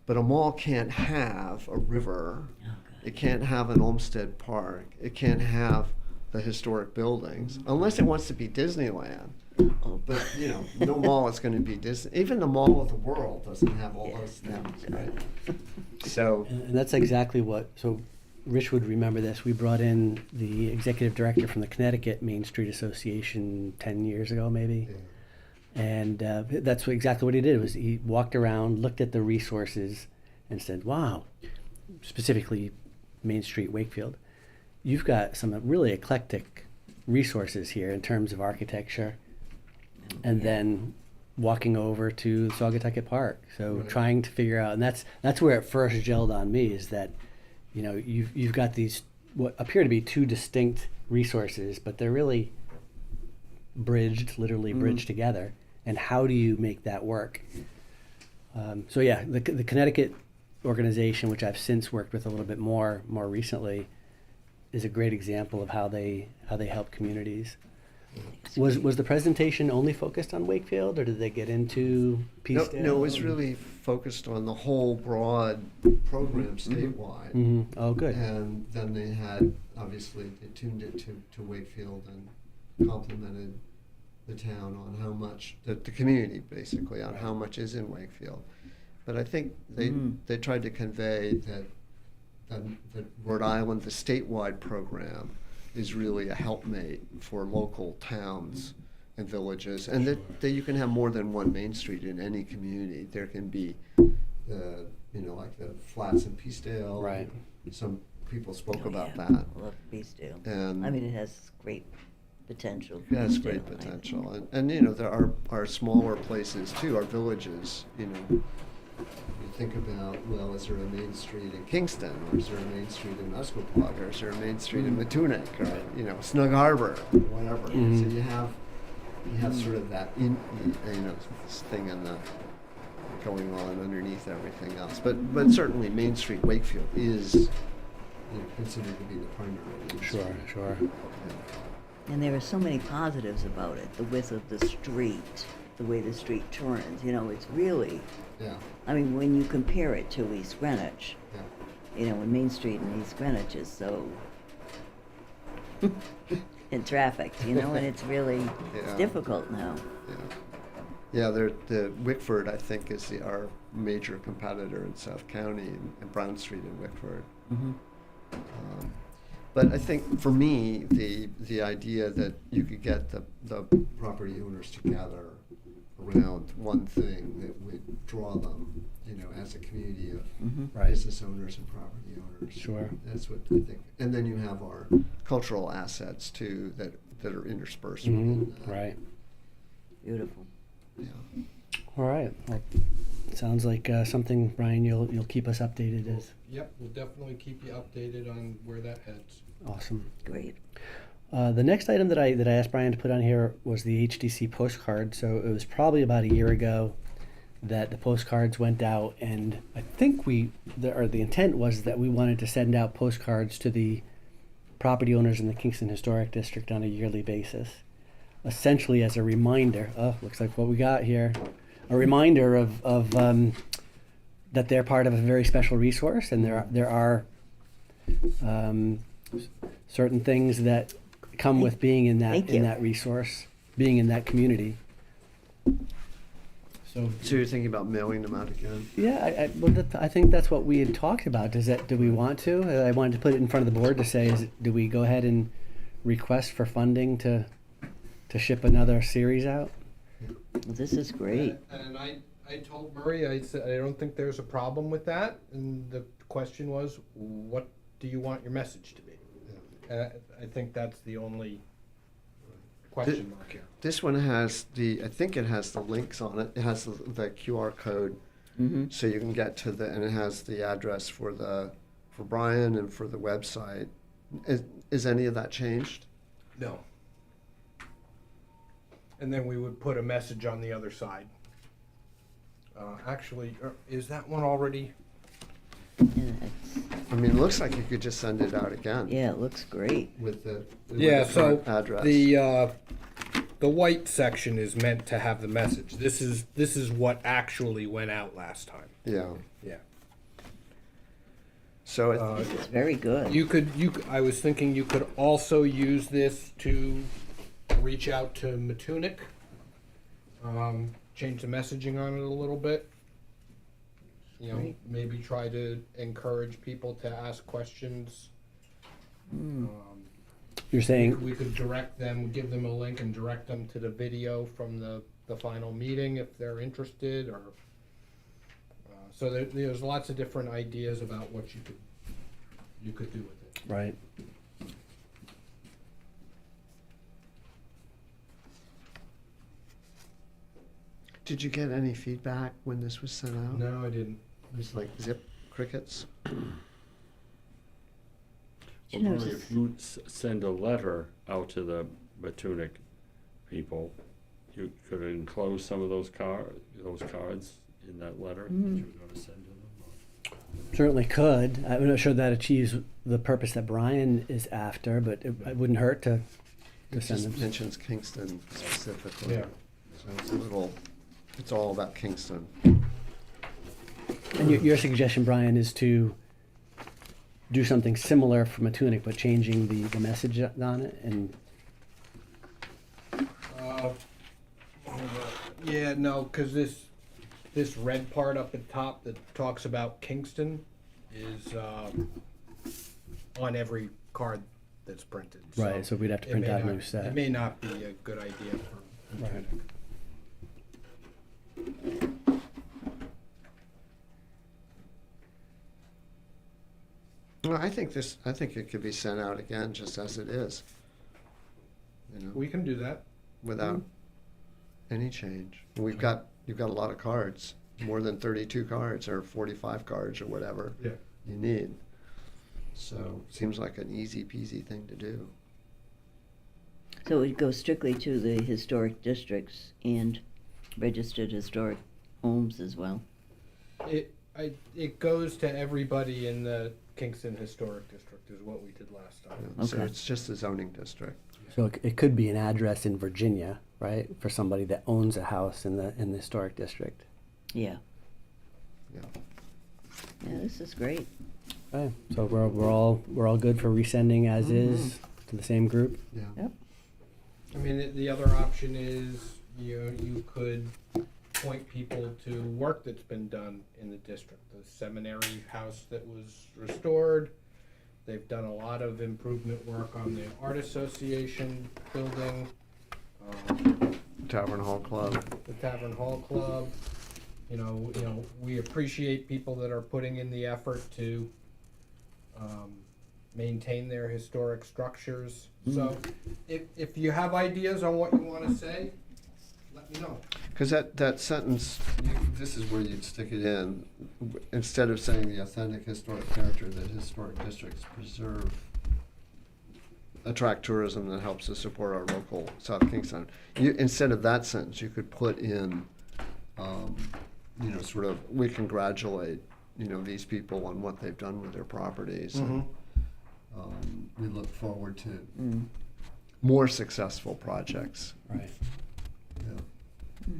But a mall can't have a river. Oh, God. It can't have an Olmsted Park. It can't have the historic buildings, unless it wants to be Disneyland. Oh, But, no mall is going to be Disney. Even the Mall of the World doesn't have all those things, right? So, And that's exactly what, so Rich would remember this. We brought in the executive director from the Connecticut Main Street Association 10 years ago, maybe. And that's exactly what he did, was he walked around, looked at the resources and said, wow, specifically Main Street, Wakefield, you've got some really eclectic resources here in terms of architecture. And then walking over to Saugatucket Park. So Right. trying to figure out, and that's where it first gelled on me, is that, you know, you've got these what appear to be two distinct resources, but they're really literally bridged together. And how do you make that work? So yeah, the Connecticut organization, which I've since worked with a little bit more recently, is a great example of how they help communities. Was the presentation only focused on Wakefield, or did they get into no, Peacedale? no, it was really focused on the whole broad program statewide. Mhm. Oh, good. And then they had, obviously, they tuned it to Wakefield and complimented the town on how much, the community basically, on how much is in Wakefield. But I think they tried to convey that Rhode Island, the statewide program, is really a helpmate for local towns and villages, and that you can have more than one Main Street in any community. There can be, like the flats in Peacedale. Right. Some people spoke Oh, about yeah. that. Love Peacedale. And I mean, it has great potential. yeah, it's great Peacedale, I think. potential, and there are smaller places too, our villages. You think about, well, is there a Main Street in Kingston, or is there a Main Street in Muscatog, or is there a Main Street in Matunic, or Snug Harbor, whatever. So you have sort of that this thing in the going on underneath everything else. But certainly Main Street Wakefield is considered to be the primary Main Sure, Street. sure. And there are so many positives about it. The width of the street, the way the street turns, it's really, Yeah, I mean, when you compare it to East Greenwich, yeah. when Main Street in East Greenwich is so in traffic, and it's really, it's Yeah. difficult now. Yeah, the Wickford, I think, is our major competitor in South County, and Brown Street in Wickford. Mm-hmm. But I think for me, the idea that you could get the property owners together around one thing that would draw them, as a community of Right. business owners and property owners. Sure. That's what I think. And then you have our cultural assets too that are interspersed Mhm. within that. Right. Beautiful. Yeah. All right. Well, sounds like something, Brian, you'll keep us updated as. Yep, we'll definitely keep you updated on where that heads. Awesome. Great. The next item that I asked Brian to put on here was the HDC postcard. So it was probably about a year ago that the postcards went out, and I think the intent was that we wanted to send out postcards to the property owners in the Kingston Historic District on a yearly basis, essentially as a reminder. Oh, looks like what we got here, a reminder of that they're part of a very special resource, and there are certain things that come with being in Thank you. that resource, being in that community. So So you're thinking about mailing them out again? yeah, I think that's what we had talked about. Do we want to? I wanted to put it in front of the board to say, do we go ahead and request for funding to ship another series out? Well, this is great. And I told Murray, I said, I don't think there's a problem with that, and the question was, what do you want your message to be? I think that's the only question mark here. This one has I think it has the links on it. It has the QR code, Mm-hmm. so you can get to and it has the address for Brian and for the website. Is any of that changed? No. And then we would put a message on the other side. Actually, is that one already? I mean, it looks like you could just send it out again. Yeah, it looks great. With the So current address. the white section is meant to have the message. This is what actually went out last time. Yeah. Yeah. So It's very good. I was thinking you could also use this to reach out to Matunic, change the messaging on it a little bit. you know, Great. maybe try to encourage people to ask questions. You're saying, We could direct them, give them a link and direct them to the video from the final meeting if they're interested, or, so there's lots of different ideas about what you could do with it. right, Did you get any feedback when this was sent out? No, I didn't. It was like zip crickets. You Well, know, Marie, just- if you send a letter out to the Matunic people, you could enclose some of those cards in that letter that Mm-hmm. you were gonna send to them. certainly could. I'm not sure that achieves the purpose that Brian is after, but it wouldn't hurt to It send just them. mentions Kingston specifically. Yeah. So it's a little, it's all about Kingston. And your suggestion, Brian, is to do something similar for Matunic, but changing the message on it, and Hold on. Yeah, no, because this red part up at top that talks about Kingston is on every card that's printed. right, so we'd have to it print may out a not- new set. It may not be a good idea for Right. Well, I think it could be sent out again just as it is. You know, We can do that. without any change. And you've got a lot of cards, more than 32 cards or 45 cards or whatever Yeah. you need. So seems like an easy peasy thing to do. So it would go strictly to the historic districts and registered historic homes as well. It goes to everybody in the Kingston Historic District is what we did last You time. know, So Okay. it's just a zoning district. So it could be an address in Virginia, right, for somebody that owns a house in the historic district. Yeah. Yeah. Yeah, this is great. Okay, so we're all good for resending as is to the same group. Yeah. Yep. I mean, the other option is, you could point people to work that's been done in the district. The seminary house that was restored, they've done a lot of improvement work on the Art Association building, Tavern Hall Club. the Tavern Hall Club. You know, we appreciate people that are putting in the effort to maintain their historic structures. So if you have ideas on what you want to say, let me know. Because that sentence, this is where you'd stick it in. Instead of saying the authentic historic character that historic districts preserve, attract tourism that helps to support our local South Kingston. Instead of that sentence, you could put in, sort of, we congratulate, these people on what they've done with their properties. And, we look forward to more successful projects. Right. Yeah.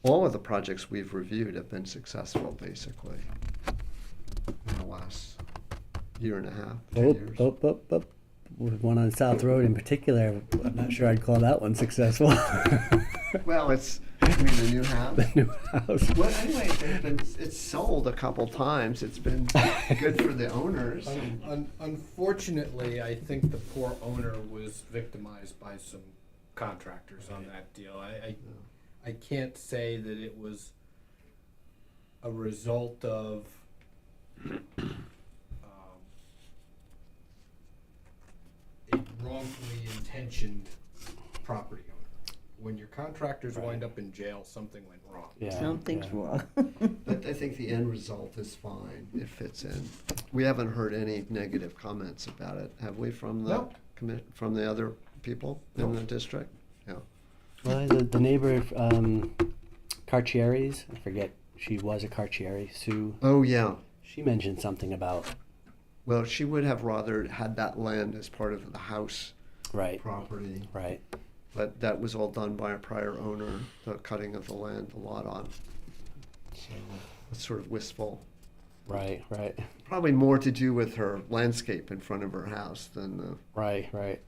All of the projects we've reviewed have been successful, basically, in the last year and a half, 2 years. With one on South Road in particular, I'm not sure I'd call that one successful. Well, the new house. The new house. Well, anyway, it's sold a couple times. It's been good for the owners. Unfortunately, I think the poor owner was victimized by some contractors on that deal. I can't say that it was a result of a wrongfully intentioned property owner. When your contractors wind up in jail, something went wrong. Yeah, Something's yeah. wrong. But I think the end result is fine. It fits in. We haven't heard any negative comments about it, have we, from the No. from the other people in the district? Yeah. Well, the neighbor, Carcieri's, I forget, she was a Carcieri, Sue. Oh, yeah. She mentioned something about, Well, she would have rather had that land as part of the house right, property, right. but that was all done by a prior owner, the cutting of the land, the lot on. So it's sort of wistful. Right, right, Probably more to do with her landscape in front of her house than the. right.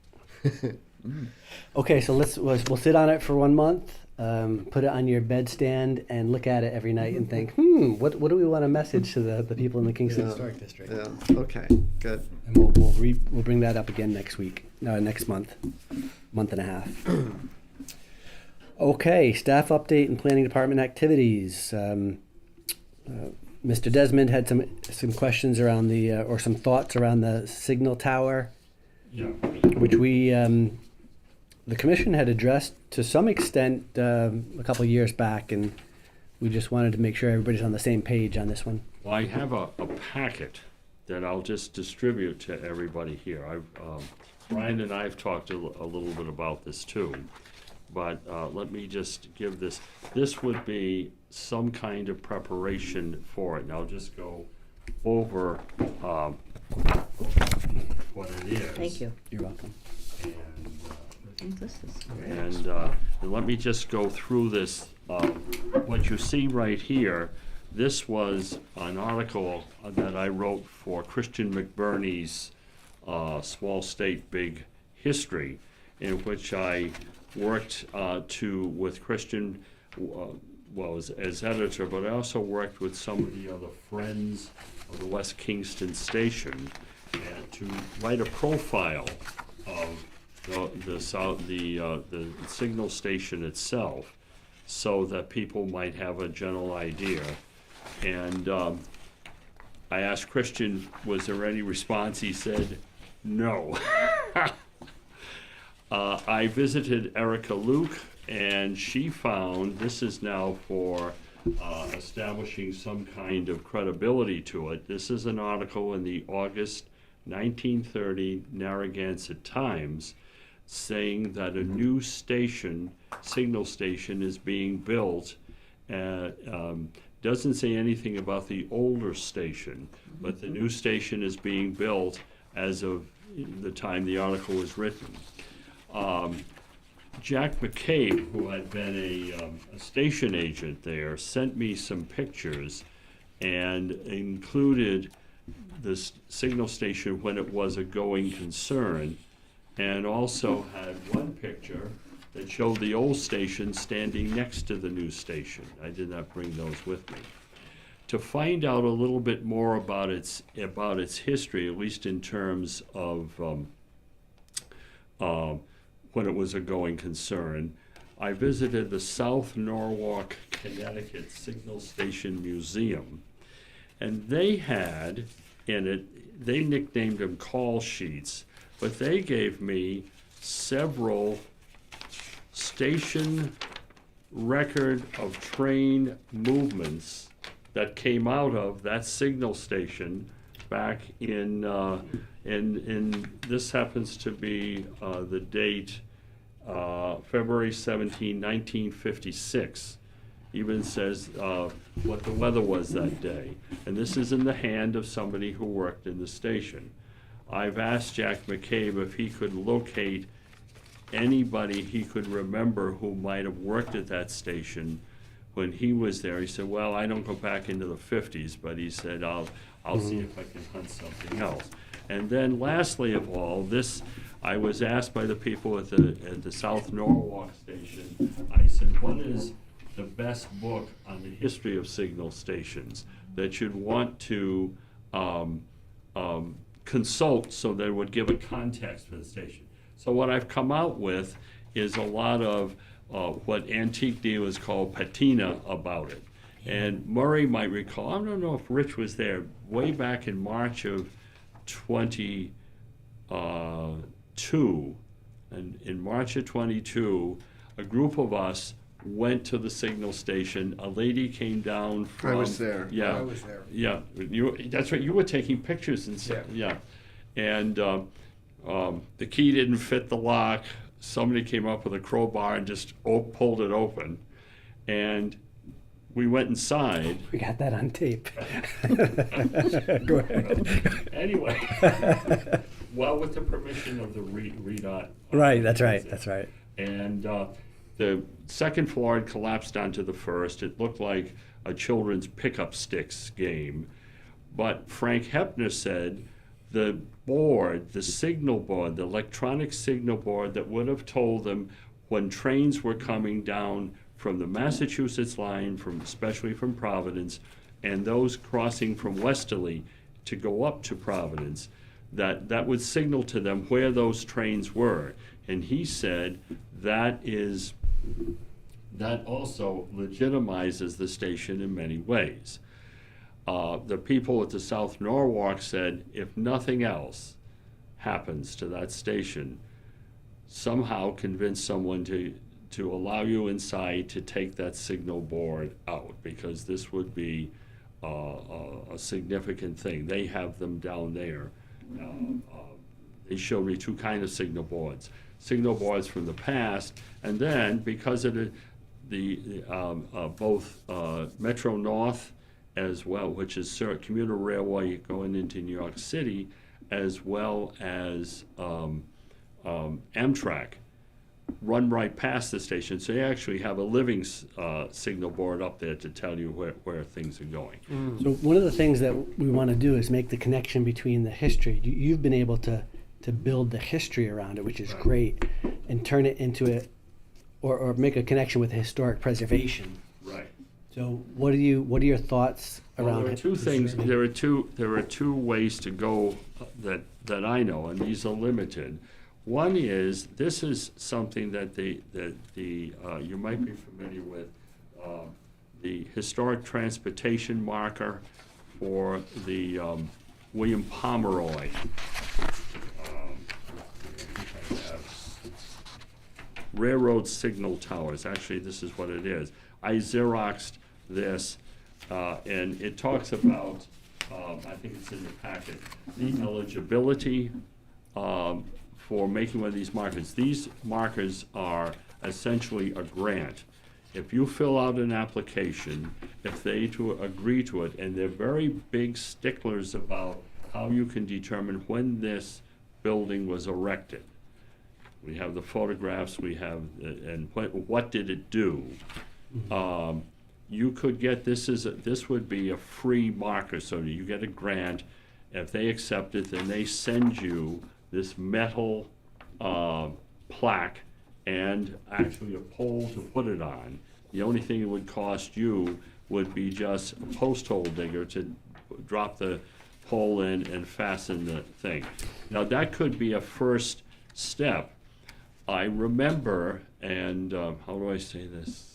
Okay, so we'll sit on it for 1 month. put it on your bedstand and look at it every night and think, what do we want to message to the people in the Kingston Yeah. Historic District? Yeah, okay, good. And we'll bring that up again next week, next month and a half. Okay, staff update and planning department activities. Mr. Desmond had some questions around or some thoughts around the signal tower, Yeah. which we, the commission had addressed to some extent a couple years back, and we just wanted to make sure everybody's on the same page on this one. Well, I have a packet that I'll just distribute to everybody here. Brian and I have talked a little bit about this too, but let me just give this. This would be some kind of preparation for it. And I'll just go over what it is. Thank you. You're welcome. And let me just go through this. What you see right here, this was an article that I wrote for Christian McBurney's Small State Big History, in which I worked with Christian, as editor, but I also worked with some of the other friends of the West Kingston Station to write a profile of the signal station itself, so that people might have a general idea. And I asked Christian, was there any response? He said, no. I visited Erica Luke, and she found, this is now for establishing some kind of credibility to it. This is an article in the August 1930 Narragansett Times, saying that a new signal station is being built. Doesn't say anything about the older station, but the new station is being built as of the time the article was written. Jack McCabe, who had been a station agent there, sent me some pictures and included this signal station when it was a going concern, and also had one picture that showed the old station standing next to the new station. I did not bring those with me. To find out a little bit more about its history, at least in terms of when it was a going concern, I visited the South Norwalk, Connecticut Signal Station Museum, and they had in it, they nicknamed them call sheets, but they gave me several station record of train movements that came out of that signal station back in this happens to be the date February 17, 1956. Even says what the weather was that day. And this is in the hand of somebody who worked in the station. I've asked Jack McCabe if he could locate anybody he could remember who might have worked at that station when he was there. He said, well, I don't go back into the 50s, but he said, I'll see if I can hunt something else. And then lastly of all, this, I was asked by the people at the South Norwalk station, I said, what is the best book on the history of signal stations that you'd want to consult so that it would give a context for the station? So what I've come out with is a lot of what Antique dealers call patina about it. And Murray might recall, I don't know if Rich was there, way back in March of 22, and in March of 22, a group of us went to the signal station. A lady came down from... I was there. Yeah. I was there. Yeah, that's right, you were taking pictures and stuff, yeah. And the key didn't fit the lock. Somebody came up with a crowbar and just pulled it open. And we went inside. We got that on tape. Go ahead. Anyway, well, with the permission of the REDOT. Right, that's right, that's right. And the second floor had collapsed onto the first. It looked like a children's pickup sticks game. But Frank Hepner said the board, the signal board, the electronic signal board that would have told them when trains were coming down from the Massachusetts line, especially from Providence, and those crossing from Westerly to go up to Providence, that would signal to them where those trains were. And he said that also legitimizes the station in many ways. The people at the South Norwalk said, if nothing else happens to that station, somehow convince someone to allow you inside to take that signal board out, because this would be a significant thing. They have them down there. They showed me two kinds of signal boards from the past, and then because of both Metro North as well, which is commuter railway going into New York City, as well as Amtrak, run right past the station. So you actually have a living signal board up there to tell you where things are going. So one of the things that we want to do is make the connection between the history. You've been able to build the history around it, which is great, and turn it into or make a connection with historic preservation. Right. So what are your thoughts around There are it? two things. There are two ways to go that I know, and these are limited. One is, this is something that you might be familiar with, the historic transportation marker for the William Pomeroy. Railroad signal towers. Actually, this is what it is. I Xeroxed this, and it talks about, I think it's in the packet, the eligibility for making one of these markers. These markers are essentially a grant. If you fill out an application, if they agree to it, and they're very big sticklers about how you can determine when this building was erected. We have the photographs, and what did it do? You could get, this would be a free marker, so you get a grant. If they accept it, then they send you this metal plaque and actually a pole to put it on. The only thing it would cost you would be just a post hole digger to drop the pole in and fasten the thing. Now, that could be a first step. I remember, and how do I say this?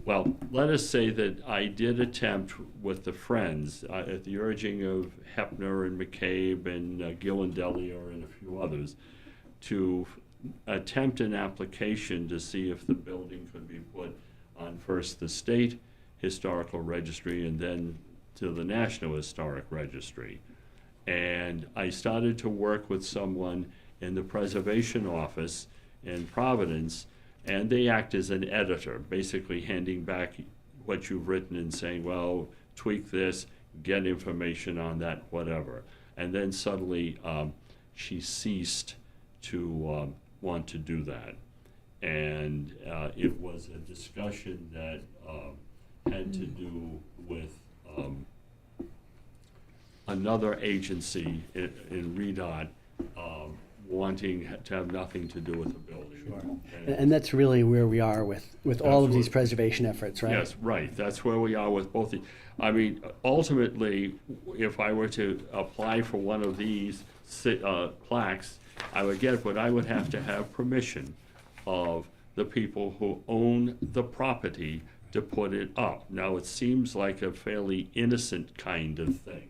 Well, let us say that I did attempt with the Friends, at the urging of Hepner and McCabe and Ghirlandaio and a few others, to attempt an application to see if the building could be put on first the State Historical Registry and then to the National Historic Registry. And I started to work with someone in the Preservation Office in Providence, and they act as an editor, basically handing back what you've written and saying, well, tweak this, get information on that, whatever. And then suddenly she ceased to want to do that. And it was a discussion that had to do with another agency in REDOT wanting to have nothing to do with the building. And that's really where we are with all of these Absolutely. preservation efforts, right? Yes, right. That's where we are with both. I mean, ultimately, if I were to apply for one of these plaques, I would get it, but I would have to have permission of the people who own the property to put it up. Now, it seems like a fairly innocent kind of thing,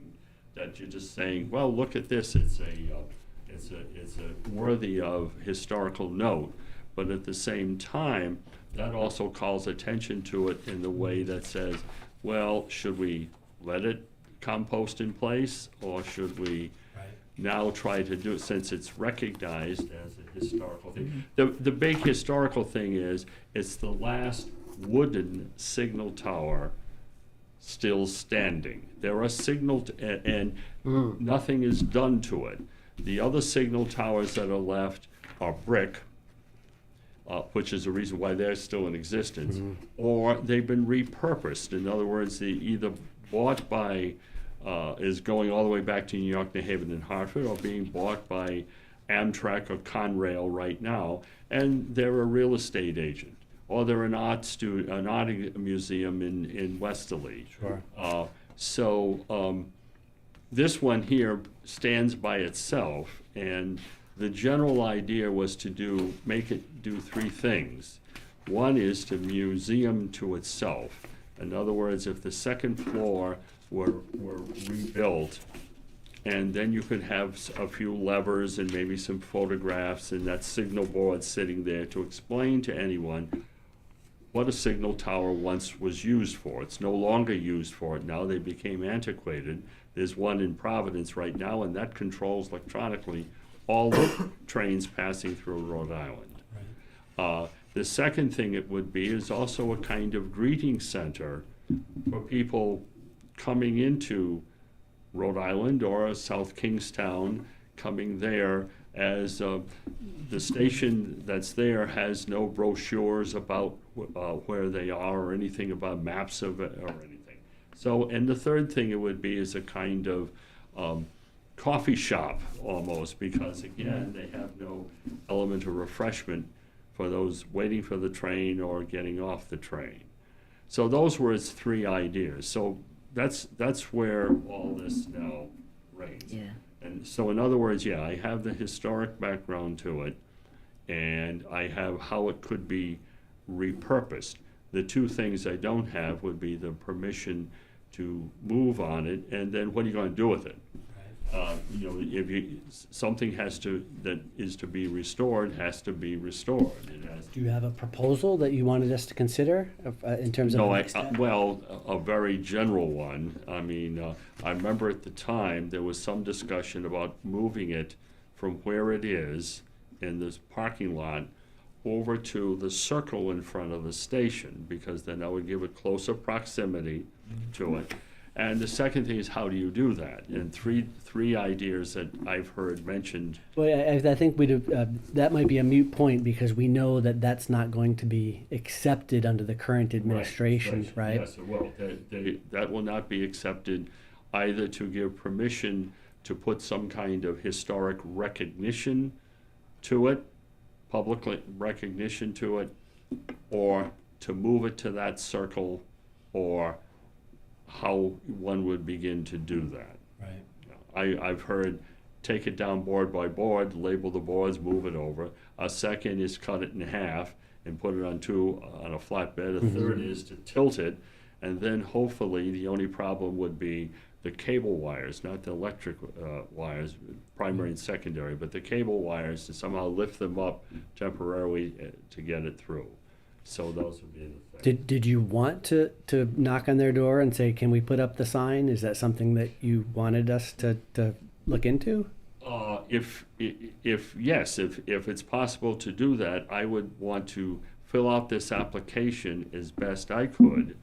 that you're just saying, well, look at this. It's a worthy of historical note, but at the same time, that also calls attention to it in the way that says, well, should we let it compost in place, or should we now try to do it, since it's recognized as a historical thing? The big historical thing is, it's the last wooden signal tower still standing. There are and nothing is done to it. The other signal towers that are left are brick, which is the reason why they're still in existence, or they've been repurposed. In other words, they either bought by, is going all the way back to New York, New Haven, and Hartford, or being bought by Amtrak or Conrail right now, and they're a real estate agent, or they're an art museum in Westerly. Sure. This one here stands by itself, and the general idea was to make it do three things. One is to museum to itself. In other words, if the second floor were rebuilt, and then you could have a few levers and maybe some photographs and that signal board sitting there to explain to anyone what a signal tower once was used for. It's no longer used for it now. They became antiquated. There's one in Providence right now, and that controls electronically all the trains passing through Rhode Island. The second thing it would be is also a kind of greeting center for people coming into Rhode Island or South Kingstown, coming there, as the station that's there has no brochures about where they are or anything about maps of it or anything. So, and the third thing it would be is a kind of coffee shop almost, because again, they have no element of refreshment for those waiting for the train or getting off the train. So those were its three ideas. So that's where all this now reigns. Yeah. And so in other words, yeah, I have the historic background to it, and I have how it could be repurposed. The two things I don't have would be the permission to move on it, and then what are you going to do with it? If something that is to be restored has to be restored. Do you have a proposal that you wanted us to consider in terms of? No, the next step? well, a very general one. I mean, I remember at the time there was some discussion about moving it from where it is in this parking lot over to the circle in front of the station, because then that would give it closer proximity to it. And the second thing is, how do you do that? And three ideas that I've heard mentioned. Well, I think that might be a moot point, because we know that that's not going to be accepted under the current administration, right? Yes, it will. That will not be accepted, either to give permission to put some kind of historic recognition to it, public recognition to it, or to move it to that circle, or how one would begin to do that. Right. I've heard take it down board by board, label the boards, move it over. A second is cut it in half and put it on a flatbed. A third is to tilt it, and then hopefully the only problem would be the cable wires, not the electric wires, primary and secondary, but the cable wires, to somehow lift them up temporarily to get it through. So those would be the things. Did you want to knock on their door and say, can we put up the sign? Is that something that you wanted us to look into? If it's possible to do that, I would want to fill out this application as best I could.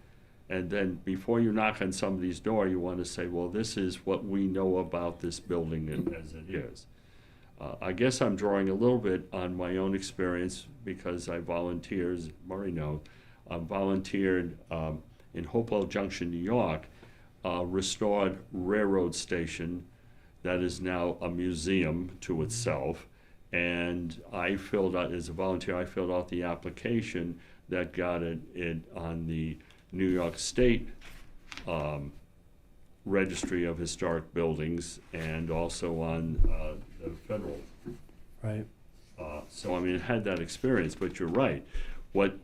And then before you knock on somebody's door, you want to say, well, this is what we know about this building as it is. I guess I'm drawing a little bit on my own experience, because I volunteered, as Murray knows, volunteered in Hopewell Junction, New York, restored railroad station that is now a museum to itself. And I filled out, as a volunteer, I filled out the application that got it on the New York State Registry of Historic Buildings, and also on the federal. Right. So I mean, it had that experience, but you're right. What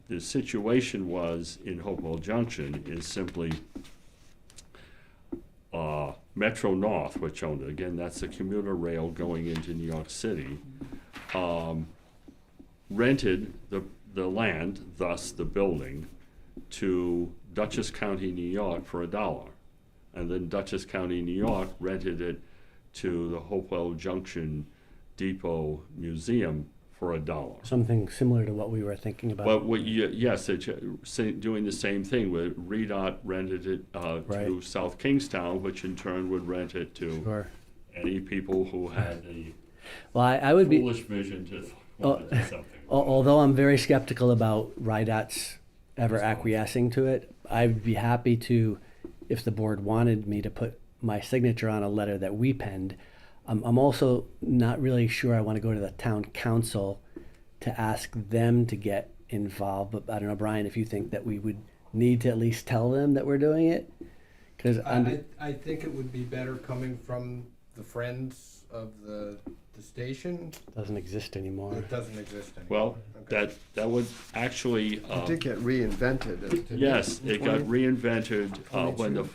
the situation was in Hopewell Junction is simply Metro North, which owned it. Again, that's the commuter rail going into New York City. Rented the land, thus the building, to Dutchess County, New York for $1. And then Dutchess County, New York rented it to the Hopewell Junction Depot Museum for $1. Something similar to what we were thinking about. Well, yes, it's doing the same thing. REDOT rented it to Right. South Kingstown, which in turn would rent it to Sure. any people who had the Well, I would be, foolish vision to want to do something. although I'm very skeptical about RIDOT's ever acquiescing to it, I'd be happy to, if the board wanted me to put my signature on a letter that we penned, I'm also not really sure I want to go to the town council to ask them to get involved, but I don't know, Brian, if you think that we would need to at least tell them that we're doing it? Because I think it would be better coming from the Friends of the station. doesn't exist anymore. It doesn't exist anymore. Well, Okay. that would actually, It did get reinvented. didn't it? yes, it got 20? reinvented when the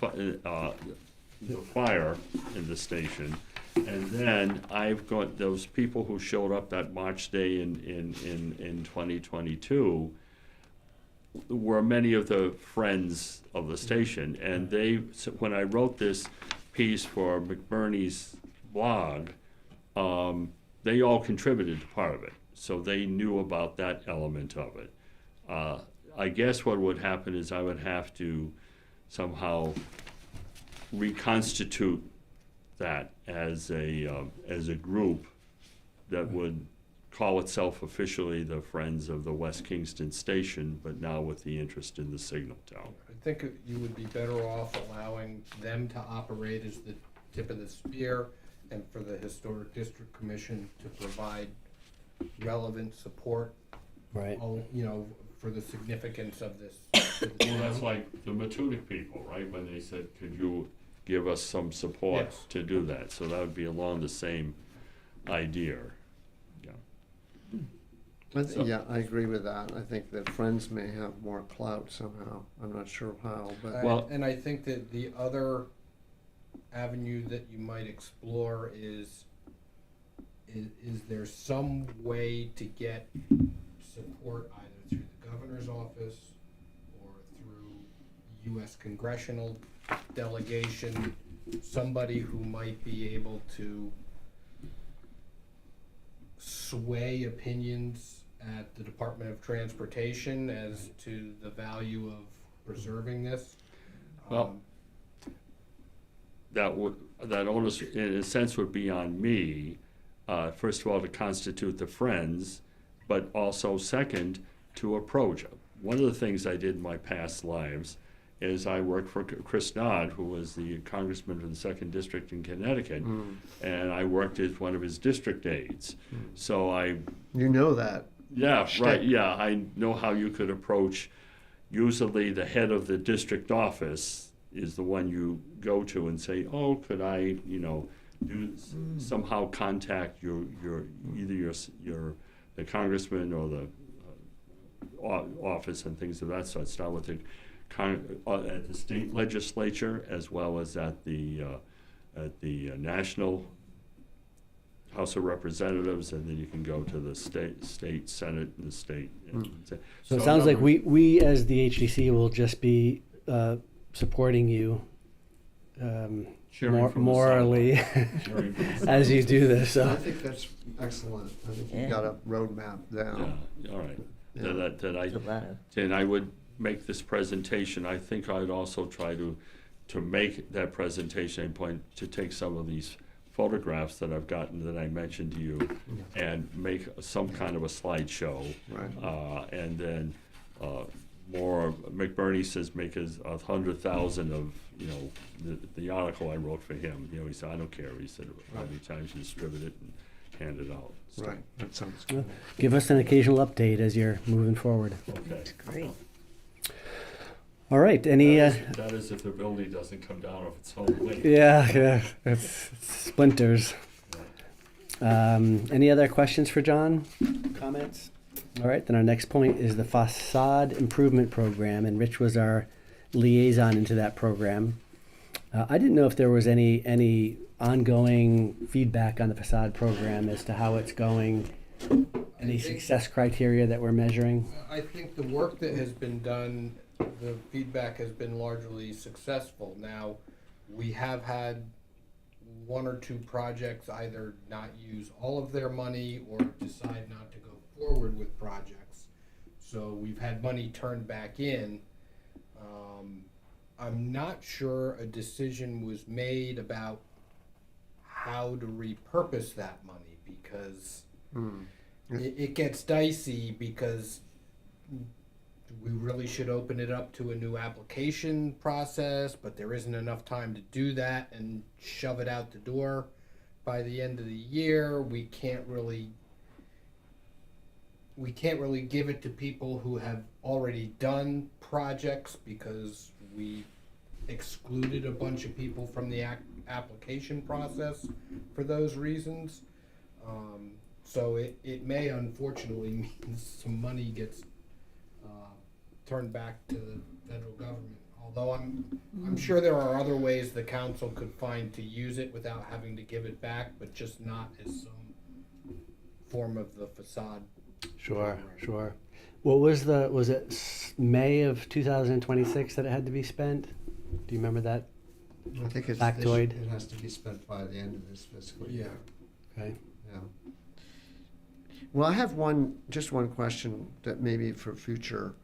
fire in the station. And then I've got those people who showed up that March day in 2022 were many of the friends of the station. And when I wrote this piece for McBurney's blog, they all contributed to part of it. So they knew about that element of it. I guess what would happen is I would have to somehow reconstitute that as a group that would call itself officially the Friends of the West Kingston Station, but now with the interest in the Signal Tower. I think you would be better off allowing them to operate as the tip of the spear, and for the Historic District Commission to provide relevant support, Right. for the significance of this. to the Well, that's town. like the Matunic people, right, when they said, could you give us some support Yes. to do that? So that would be along the same idea. Yeah. So- Yeah, I agree with that. I think that Friends may have more clout somehow. I'm not sure how, but. Well- And I think that the other avenue that you might explore is there some way to get support either through the governor's office or through U.S. congressional delegation, somebody who might be able to sway opinions at the Department of Transportation as to the value of preserving this? Well, that onus, in a sense, would be on me, first of all, to constitute the Friends, but also second, to approach. One of the things I did in my past lives is I worked for Chris Dodd, who was the congressman from the 2nd District in Connecticut, and I worked as one of his district aides. So You know that. yeah, Shtick. right, yeah, I know how you could approach, usually the head of the district office is the one you go to and say, oh, could I, somehow contact the congressman or the office and things of that sort. Start with the at the state legislature as well as at the national House of Representatives, and then you can go to the state Senate and the state. So it sounds like we as the HDC will just be supporting you Cheering from the morally Cheering from the as you do this. I So think that's excellent. I think Yeah. you've got a roadmap down. Yeah, all right. Yeah. there's a lot of, Then I would make this presentation. I think I'd also try to make that presentation a point to take some of these photographs that I've gotten that I mentioned to you and make some kind of a slideshow. Right. And then more, McBurney says make 100,000 of, the article I wrote for him. He said, I don't care. He said, how many times you distribute it and hand it out. So, Right, that sounds good. give us an occasional update as you're moving forward. Okay. great. All right. Any? That is if the building doesn't come down of its own weight. Yeah. It's splinters. Any other questions for John? Comments? All right. Then our next point is the facade improvement program, and Rich was our liaison into that program. I didn't know if there was any ongoing feedback on the facade program as to how it's going. Any success criteria that we're measuring? I think the work that has been done, the feedback has been largely successful. Now, we have had one or two projects either not use all of their money or decide not to go forward with projects. So we've had money turned back in. I'm not sure a decision was made about how to repurpose that money, because it gets dicey, because we really should open it up to a new application process, but there isn't enough time to do that and shove it out the door by the end of the year. We can't really give it to people who have already done projects because we excluded a bunch of people from the application process for those reasons. So it may unfortunately mean some money gets turned back to the federal government. Although I'm sure there are other ways the council could find to use it without having to give it back, but just not as some form of the facade. Sure, sure. What was it May of 2026 that it had to be spent? Do you remember that? I think it's Factoid. It has to be spent by the end of this fiscal year. Okay. Yeah. Well, I have just one question that maybe for future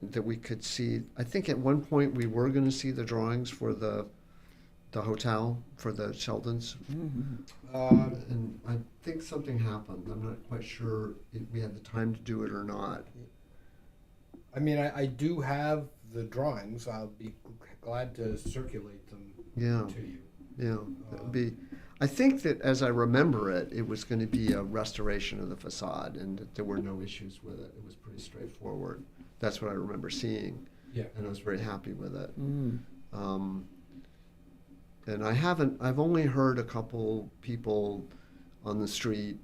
that we could see. I think at one point we were going to see the drawings for the hotel for the Sheldons, and I think something happened. I'm not quite sure if we had the time to do it or not. I mean, I do have the drawings. I'll be glad to circulate them Yeah. to you. Yeah, that would be. I think that as I remember it, it was going to be a restoration of the facade, and that there were no issues with it. It was pretty straightforward. That's what I remember seeing, Yeah. and I was very happy with it. Mm. And I've only heard a couple people on the street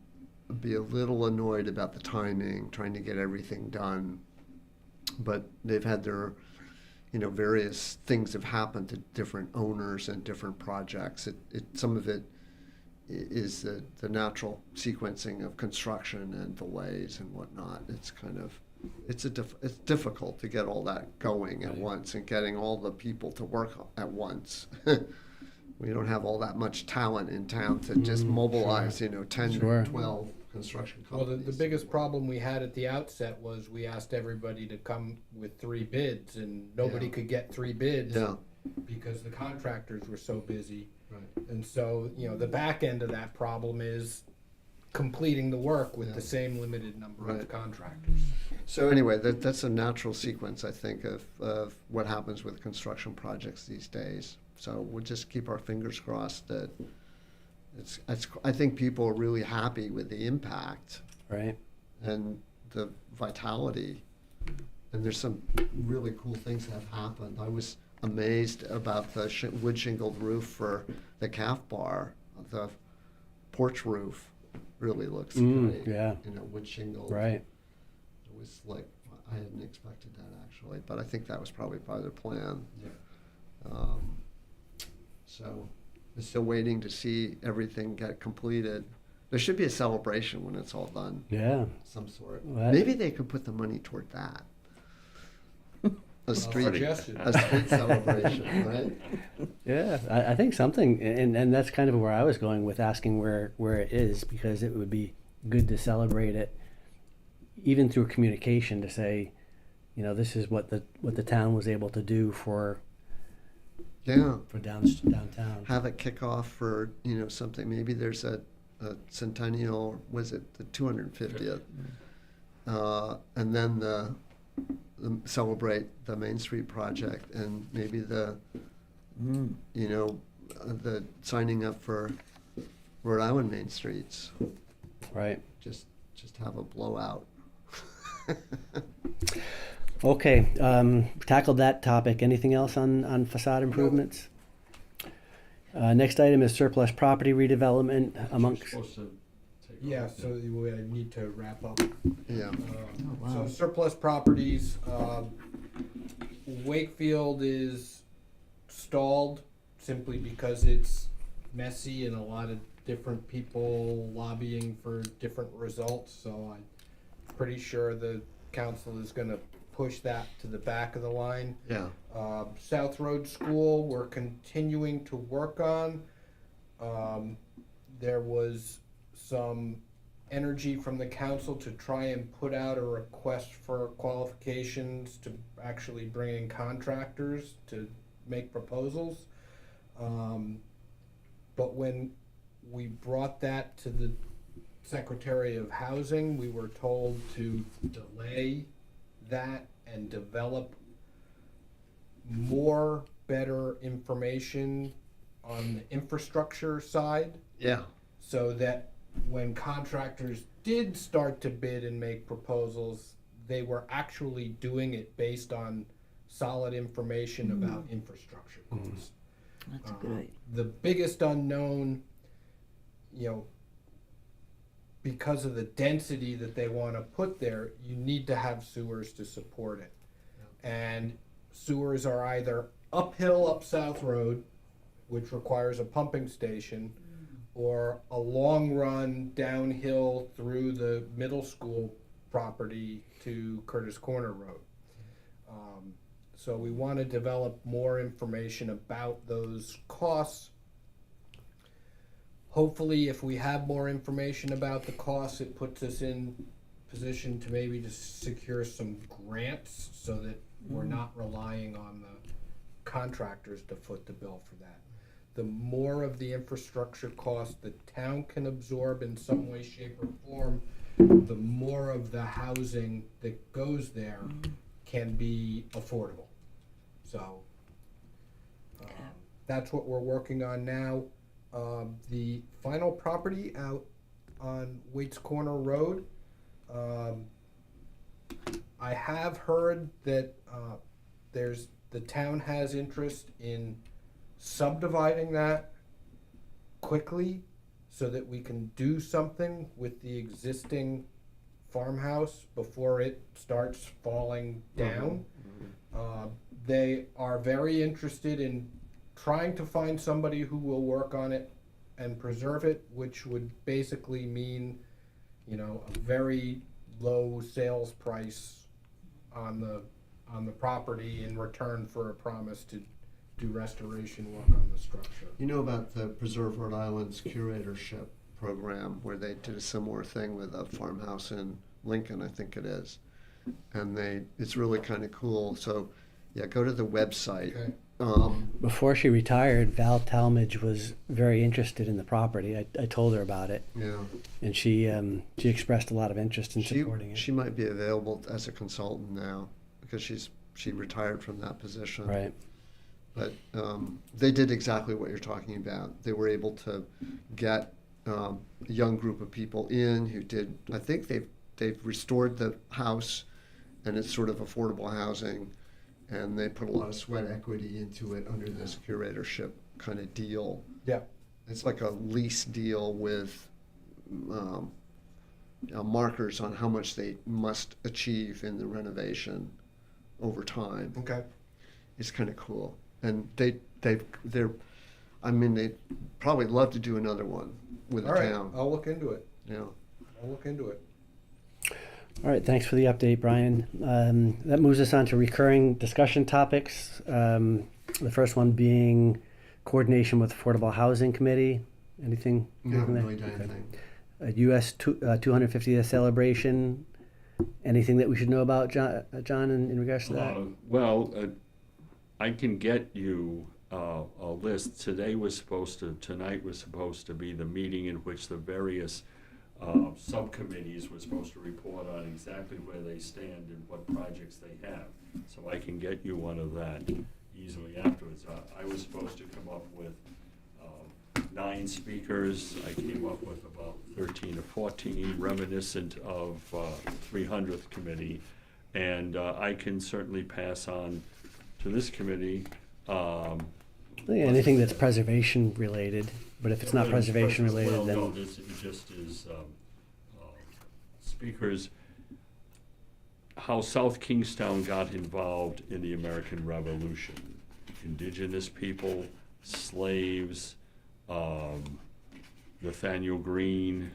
be a little annoyed about the timing, trying to get everything done. But they've had their, various things have happened to different owners and different projects. Some of it is the natural sequencing of construction and delays and whatnot. It's kind of, it's difficult to get all that going at once and getting all the people to work at once. We don't have all that much talent in town to just mobilize, 10 Sure. or 12 construction Well, companies. the biggest problem we had at the outset was we asked everybody to come with 3 bids, and nobody Yeah. could get 3 bids Yeah, because the contractors were so busy. right. And so, the back end of that problem is completing the work with Yeah. the same limited number Right. of contractors. So anyway, that's a natural sequence, I think, of what happens with construction projects these days. So we'll just keep our fingers crossed that I think people are really happy with the impact Right. and the vitality. And there's some really cool things that have happened. I was amazed about the wood shingled roof for the calf bar. The porch roof really looks great. yeah. Wood shingled. Right. It was like, I hadn't expected that actually, but I think that was probably part of their plan. Yeah. So we're still waiting to see everything get completed. There should be a celebration when it's all done, Yeah. of some sort. Right. Maybe they could put the money toward that. A street Suggestion. celebration, right? Yeah, I think something, and that's kind of where I was going with asking where it is, because it would be good to celebrate it, even through communication, to say, this is what the town was able to do for Yeah. downtown. Have it kick off for, something. Maybe there's a centennial, was it the 250th? And then the celebrate the Main Street project, and maybe the signing up for Rhode Island Main Streets. Right. Just have a blowout. Okay, tackled that topic. Anything else on facade improvements? Next item is surplus property redevelopment amongst. Yeah, so we need to wrap up. Yeah. So surplus properties, Wakefield is stalled simply because it's messy and a lot of different people lobbying for different results. So I'm pretty sure the council is gonna push that to the back of the line. Yeah. South Road School, we're continuing to work on. There was some energy from the council to try and put out a request for qualifications to actually bring in contractors to make proposals. But when we brought that to the Secretary of Housing, we were told to delay that and develop more better information on the infrastructure side Yeah. so that when contractors did start to bid and make proposals, they were actually doing it based on solid information about infrastructure costs. That's a good idea. The biggest unknown, you know, because of the density that they want to put there, you need to have sewers to support it. And sewers are either uphill up South Road, which requires a pumping station, or a long run downhill through the middle school property to Curtis Corner Road. So we want to develop more information about those costs. Hopefully, if we have more information about the costs, it puts us in position to maybe just secure some grants so that we're not relying on the contractors to foot the bill for that. The more of the infrastructure cost the town can absorb in some way, shape, or form, the more of the housing that goes there can be affordable. So that's what we're working on now. The final property out on Waits Corner Road, I have heard that the town has interest in subdividing that quickly so that we can do something with the existing farmhouse before it starts falling down. They are very interested in trying to find somebody who will work on it and preserve it, which would basically mean, you know, a very low sales price on the property in return for a promise to do restoration work on the structure. You know about the Preserve Rhode Island's curatorship program where they did a similar thing with a farmhouse in Lincoln, I think it is. And it's really kind of cool. So, yeah, go to the website. Okay. Before she retired, Val Talmadge was very interested in the property. I told her about it, Yeah. and she expressed a lot of interest in supporting it. She might be available as a consultant now because she retired from that position. Right. But they did exactly what you're talking about. They were able to get a young group of people in who did. I think they've restored the house, and it's sort of affordable housing, and they put a lot of sweat equity into it under this curatorship kind of deal. Yeah. It's like a lease deal with markers on how much they must achieve in the renovation over time. Okay. It's kind of cool. And they'd probably love to do another one with All the right. town. I'll look into it. Yeah. I'll look into it. All right, thanks for the update, Brian. That moves us on to recurring discussion topics. The first one being coordination with Affordable Housing Committee. Anything? No, I haven't there? really done Okay. anything. A U.S. 250th celebration. Anything that we should know about, John, in regards to that? Well, I can get you a list. Tonight was supposed to be the meeting in which the various subcommittees were supposed to report on exactly where they stand and what projects they have. So I can get you one of that easily afterwards. I was supposed to come up with 9 speakers. I came up with about 13 or 14, reminiscent of 300th committee. And I can certainly pass on to this committee. Anything that's preservation related, but if it's not preservation related, Well, then no, this just is speakers, how South Kingstown got involved in the American Revolution. Indigenous people, slaves, Nathaniel Greene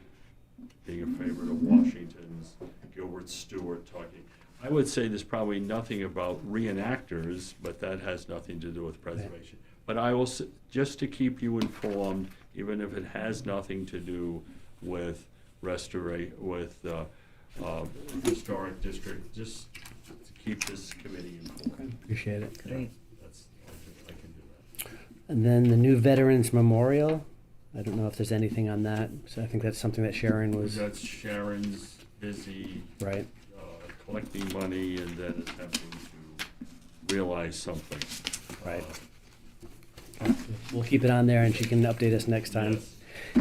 being a favorite of Washington's, Gilbert Stuart talking. I would say there's probably nothing about reenactors, but that has nothing to do with preservation. But I will, just to keep you informed, even if it has nothing to do with historic district, just to keep this committee informed. appreciate it. Great. I can do that. And then the new Veterans Memorial. I don't know if there's anything on that. So I think that's something that Sharon was, That's Sharon's busy right. collecting money and then attempting to realize something. Right. We'll keep it on there and she can update us next time. Yes.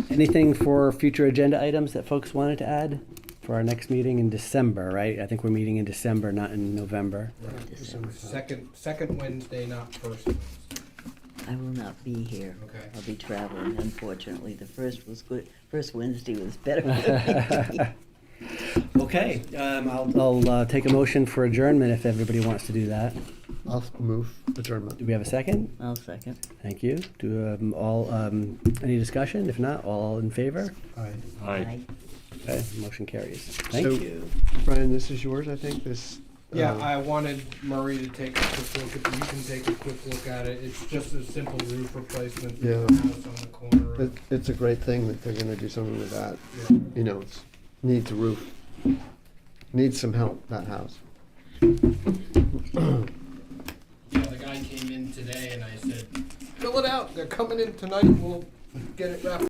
Anything for future agenda items that folks wanted to add for our next meeting in December, right? I think we're meeting in December, not in November. December. Second Wednesday, not first Wednesday. I will not be here. Okay. I'll be traveling, unfortunately. The first was good. First Wednesday was better for me. Okay, I'll take a motion for adjournment if everybody wants to do that. I'll move adjournment. Do we have a second? I'll second. Thank you. Do any discussion? If not, all in favor? Aye. Aye. Okay, motion carries. Thank So- you. Brian, this is yours, I think, this. Yeah, I wanted Murray to take a quick look at, you can take a quick look at it. It's just a simple roof replacement for Yeah. the house on the corner of. It's a great thing that they're gonna do something with that. Yeah. You know, it's, needs a roof. Needs some help, that house. Yeah, the guy came in today and I said, fill it out, they're coming in tonight, we'll get it wrapped